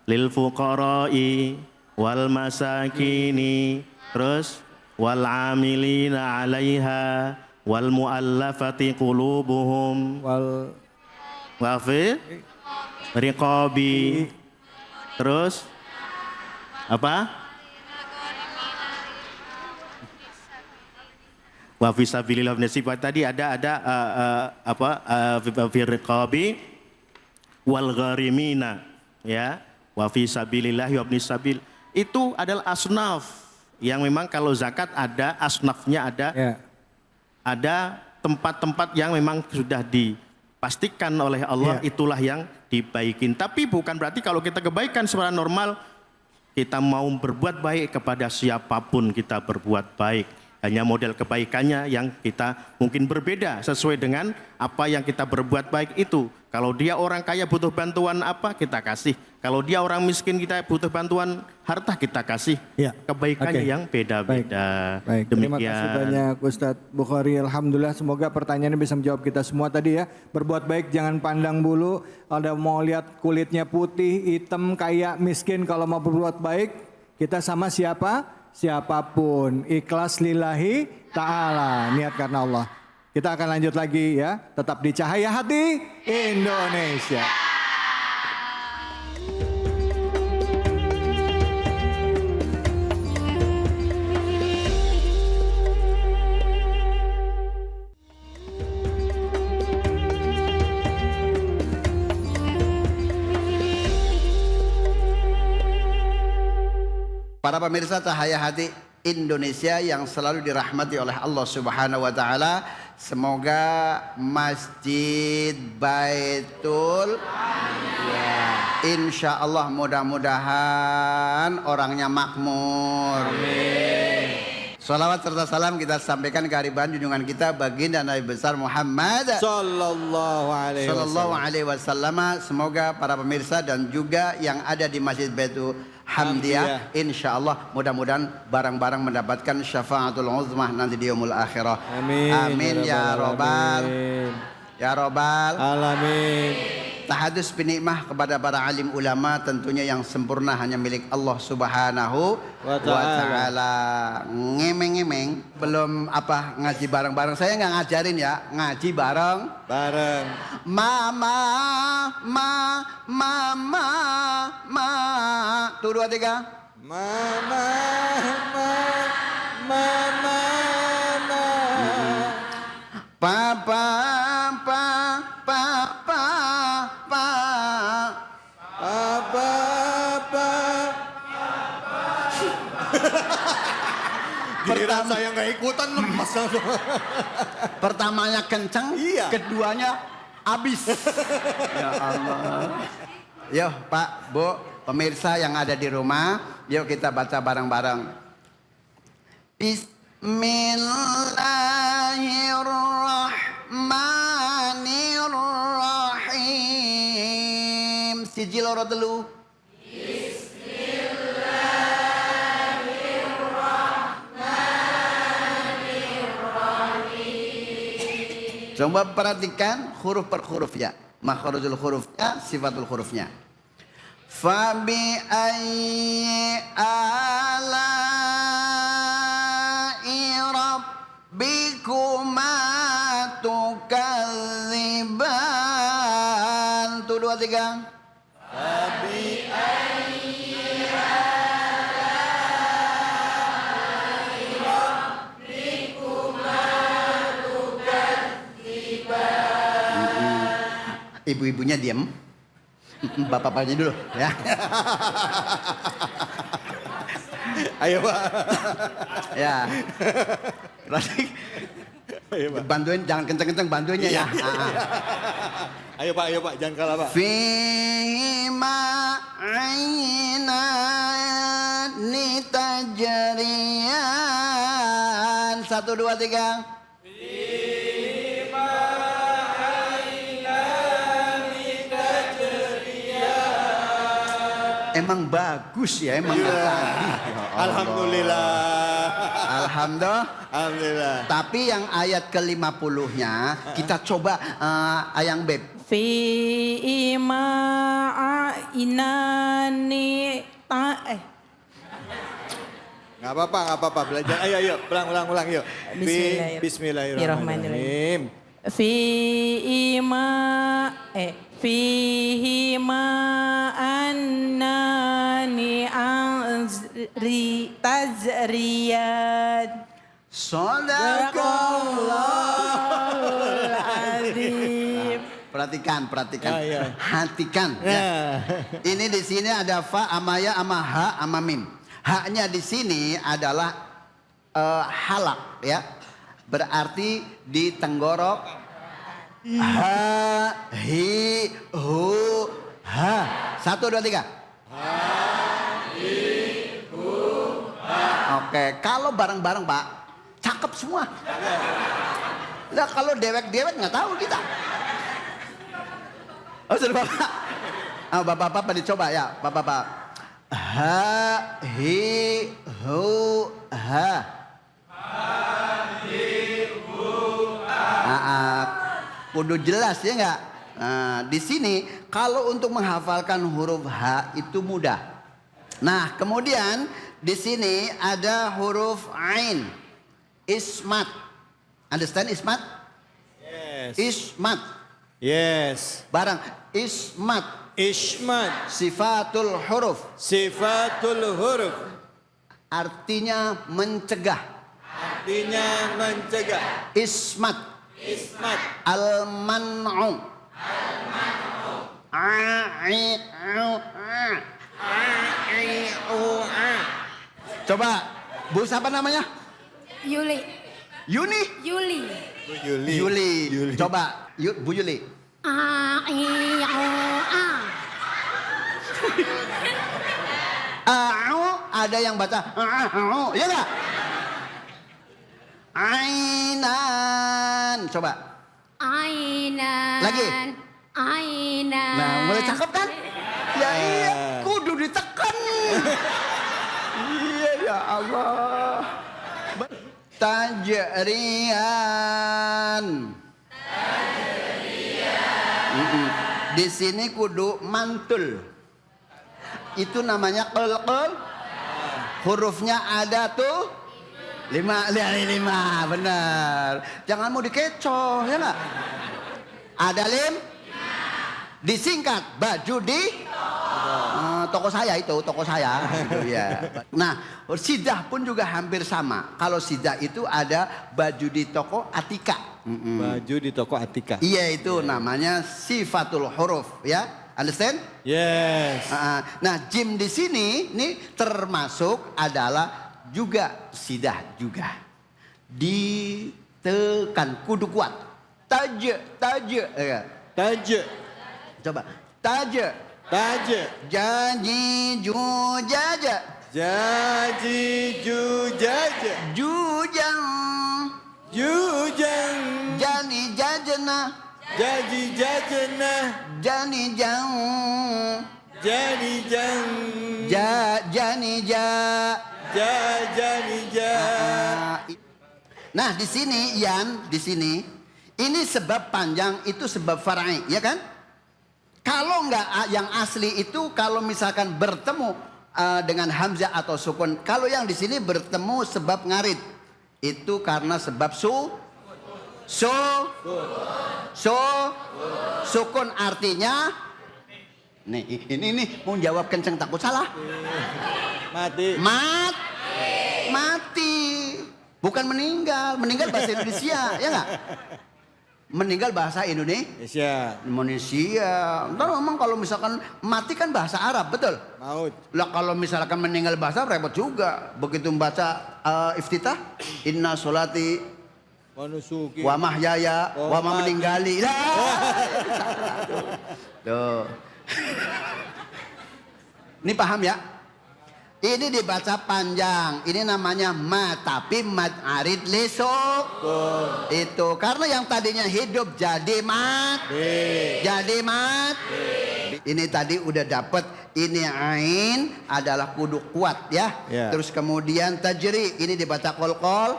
lil fuqara'i wal masakini, terus wal amilina 'alaiha wal muallafati qulubuhum wa fi riqabi, terus wa fi sabilillah. Tadi ada fi riqabi wal gharimina, ya, wa fi sabilillah wa ibnis sabil. Itu adalah asnaf yang memang kalau zakat ada asnafnya, ada tempat-tempat yang memang sudah dipastikan oleh Allah, itulah yang dibaikin. Tapi bukan berarti kalau kita kebaikan secara normal kita mau berbuat baik kepada siapapun kita berbuat baik. Hanya model kebaikannya yang kita mungkin berbeda sesuai dengan apa yang kita berbuat baik itu. Kalau dia orang kaya butuh bantuan apa, kita kasih. Kalau dia orang miskin kita butuh bantuan harta, kita kasih. Kebaikannya yang beda-beda. Baik. Terima kasih banyak Ustadz Bukhari. Alhamdulillah, semoga pertanyaannya bisa menjawab kita semua tadi ya. Berbuat baik jangan pandang bulu. Ada mau lihat kulitnya putih, hitam, kaya, miskin, kalau mau berbuat baik kita sama siapapun, ikhlas lillahi ta'ala, niat karena Allah. Kita akan lanjut lagi ya, tetap di Cahaya Hati Indonesia. Para pemirsa Cahaya Hati Indonesia yang selalu dirahmati oleh Allah Subhanahu wa taala, semoga Masjid Baitul insya Allah mudah-mudahan orangnya makmur. Salawat serta salam kita sampaikan ke hariban junjungan kita baginda Nabi besar Muhammad Sallallahu alaihi wasallam. Semoga para pemirsa dan juga yang ada di Masjid Baitul Hamdiyah, insya Allah mudah-mudahan barang-barang mendapatkan syafaatul uzmah nanti di yaumul akhirah. Amin ya robbal alamin. Tahadus binikmah kepada para alim ulama tentunya yang sempurna hanya milik Allah Subhanahu wa taala. Ngemeng-ngemeng belum ngaji bareng-bareng. Saya nggak ngajarin ya, ngaji bareng. Mama. Tuh 2 3. Mama. Papa. Giliran saya nggak ikutan lemas. Pertamanya kenceng, keduanya habis. Ya Allah. Yuk Pak, Bu, pemirsa yang ada di rumah, yuk kita baca bareng-bareng. Bismillahirrahmanirrahim. Sijil ora telu. Coba perhatikan huruf per hurufnya, makhrajul hurufnya, sifatul hurufnya. Fabi ayyi ala'i rabbikuma tukadziban. Tuh 2 3. Fabi ayyi ala'i rabbikuma tukadziban. Ibu-ibunya diem. Bapak-bapaknya dulu ya. Ayo Pak. Ya. Berarti bantuin, jangan kenceng-kenceng bantuinnya ya. Ayo Pak, jangan kalah Pak. Fima ainani tajriyan. 1, 2, 3. Emang bagus ya, emang tadi. Alhamdulillah. Alhamdulillah. Tapi yang ayat ke-50-nya kita coba ayang beb. Fi inani Nggak apa-apa belajar. Ayo, ulang yuk. Bismillahirrahmanirrahim. Fihi annani tazriyat. Sadaqallahul azim. Perhatikan. Ya. Hatikan ya. Ini di sini ada fa, amaya, ama ha, ama mim. Haknya di sini adalah halak ya. Berarti di tenggorok. Ha, hi, hu, ha. 1, 2, 3. Oke, kalau bareng-bareng Pak, cakep semua. Nah kalau dewek-dewek nggak tahu kita. Oh sudah Bapak. Bapak-bapak dicoba ya, Bapak-bapak. Ha, hi, hu, ha. Kudu jelas ya nggak? Nah, di sini kalau untuk menghafalkan huruf H itu mudah. Nah, kemudian di sini ada huruf Ain. Ismat. Understand ismat? Yes. Ismat. Yes. Barang ismat. Ismat. Sifatul huruf. Sifatul huruf. Artinya mencegah. Ismat. Al-man'u. Coba, Bu siapa namanya? Yuli. Yuni? Yuli. Coba, Bu Yuli. Ada yang baca ya enggak? Ainan. Coba. Ainan. Lagi. Ainan. Nah, mulai cakep kan? Ya iya, kudu ditekan. Iya ya Allah. Tajriyan. Di sini kudu mantul. Itu namanya qel. Hurufnya ada tuh 5, benar. Jangan mau dikecoh, ya nggak? Ada lim? Disingkat, baju di toko saya itu, toko saya. Gitu, ya. Nah, sidah pun juga hampir sama. Kalau sidah itu ada baju di toko Atika. Baju di toko Atika. Iya itu namanya sifatul huruf, ya. Understand? Yes. Nah, jim di sini nih termasuk adalah juga sidah juga. Ditekan kudu kuat. Taje. Coba. Taje. Jaji jujaja. Jujang. Jani jajana. Jani jang. Jani ja. Nah di sini Yan, di sini ini sebab panjang itu sebab far'i, ya kan? Kalau nggak yang asli itu kalau misalkan bertemu dengan hamzah atau sukun, kalau yang di sini bertemu sebab ngarid itu karena sebab sukun artinya nih ini mau jawab kenceng takut salah. Mati. Bukan meninggal bahasa Indonesia, ya enggak? meninggal bahasa Indonesia. Ntar memang kalau misalkan mati kan bahasa Arab, betul? Maut. Lah kalau misalkan meninggal bahasa repot juga. Begitu membaca iftitah, inna sholati Wanusuki. wa mahyaya wa ma meninggali. Tuh. Ini paham ya? Ini dibaca panjang. Ini namanya mat, tapi mat arid lesok. Itu karena yang tadinya hidup jadi mati. Jadi mati. Ini tadi udah dapat. Ini ain adalah kudu kuat ya. Terus kemudian tajri. Ini dibaca kolkol.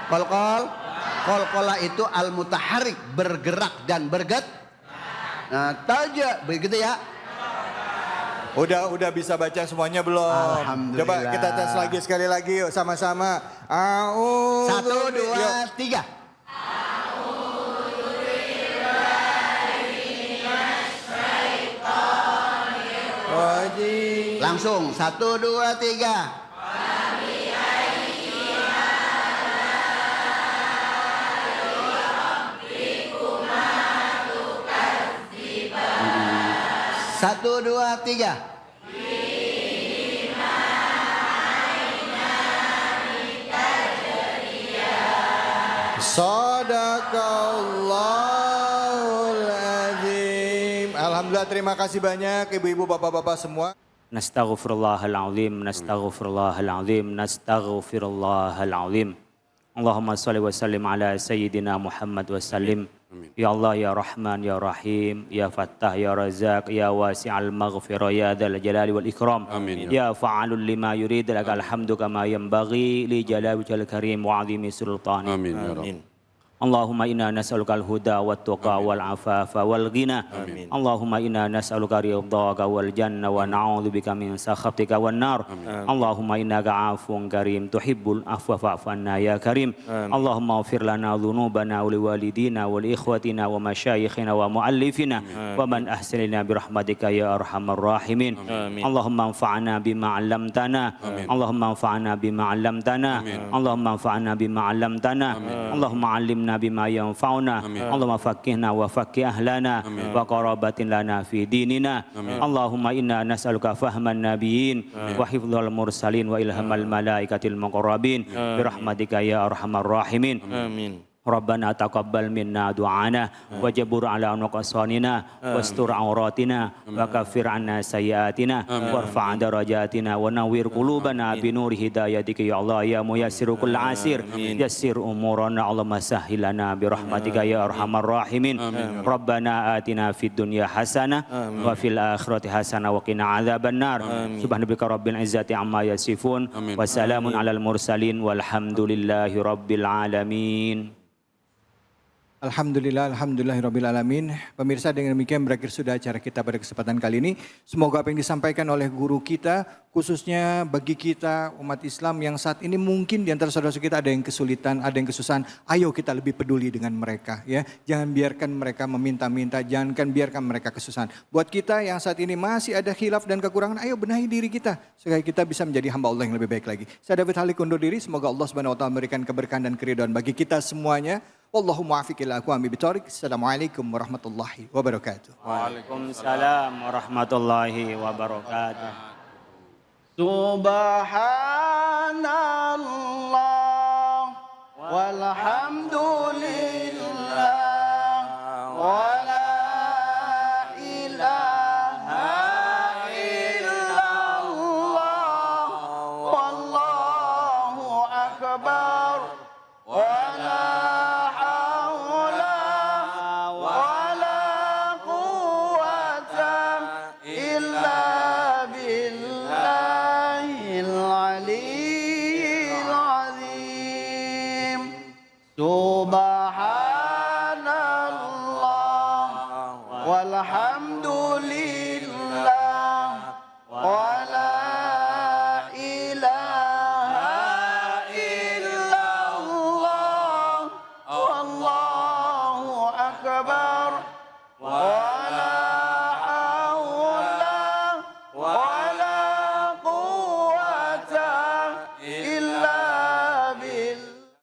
Kolkol. Kolkola itu al mutaharik, bergerak dan Nah, taja begitu ya. Udah bisa baca semuanya belum? Alhamdulillah. Coba kita tes lagi sekali lagi yuk sama-sama. 1, 2, 3. Langsung 1, 2, 3. Satu, dua, tiga. Sadaqallahul azim. Alhamdulillah, terima kasih banyak ibu-ibu, bapak-bapak semua. Nastaghfirullahalazim, nastaghfirullahalazim, nastaghfirullahalazim. Allahumma shalli wa sallim ala sayyidina Muhammad wa sallim. Ya Allah, ya Rahman, ya Rahim, ya Fattah, ya Razak, ya Wasi'al Maghfirah, ya Dzal Jalali wal Ikram. Amin. Ya Fa'alul lima yurid, lakal hamdu kama yanbaghi li jalali wajhil karim wa 'azimi sultani. Amin ya Rabb. Allahumma inna nas'aluka al-huda wat tuqa wal afafa wal ghina. Allahumma inna nas'aluka ridhaka wal janna wa na'udzubika min sakhatika wan nar. Allahumma innaka 'afuwun karim tuhibbul afwa fa'fu anna ya karim. Allahumma ighfir lana dhunubana wa liwalidina wa liikhwatina wa masyayikhina wa muallifina wa man ahsana bi rahmatika ya arhamar rahimin. Allahumma anfa'na bima 'allamtana. Allahumma anfa'na bima 'allamtana. Allahumma anfa'na bima 'allamtana. Allahumma 'allimna bima yanfa'una. Allahumma faqihna wa faqih ahlana wa qarabatin lana fi dinina. Allahumma inna nas'aluka fahman nabiyyin wa hifdzal mursalin wa ilhamal malaikatil muqarrabin bi rahmatika ya arhamar rahimin. Rabbana taqabbal minna du'ana wajbur ala nuqsanina wastur auratina wa kaffir anna sayyiatina warfa' darajatina wa nawwir qulubana bi nuri hidayatika ya Allah ya muyassiru kull asir yassir umurana Allahumma sahhil lana bi rahmatika ya arhamar rahimin. Rabbana atina fid dunya hasanah wa fil akhirati hasanah wa qina adzabannar. Subhanaka rabbil izzati amma yasifun wa salamun alal mursalin walhamdulillahi rabbil alamin. Alhamdulillahirabbil alamin. Pemirsa, dengan demikian berakhir sudah acara kita pada kesempatan kali ini. Semoga apa yang disampaikan oleh guru kita, khususnya bagi kita umat Islam yang saat ini mungkin di antara saudara kita ada yang kesulitan, ada yang kesusahan, ayo kita lebih peduli dengan mereka ya. Jangan biarkan mereka meminta-minta, jangan biarkan mereka kesusahan. Buat kita yang saat ini masih ada khilaf dan kekurangan, ayo benahi diri kita supaya kita bisa menjadi hamba Allah yang lebih baik lagi. Saya David Halik undur diri, semoga Allah Subhanahu wa taala memberikan keberkahan dan keridhaan bagi kita semuanya. Wallahumma afiq ila aqwami bitariq. Assalamualaikum warahmatullahi wabarakatuh. Waalaikumsalam warahmatullahi wabarakatuh. Subhanallah walhamdulillah wa la ilaha illallah wallahu akbar wa la hawla wa la quwwata illa billahil aliyyil azim. Subhanallah walhamdulillah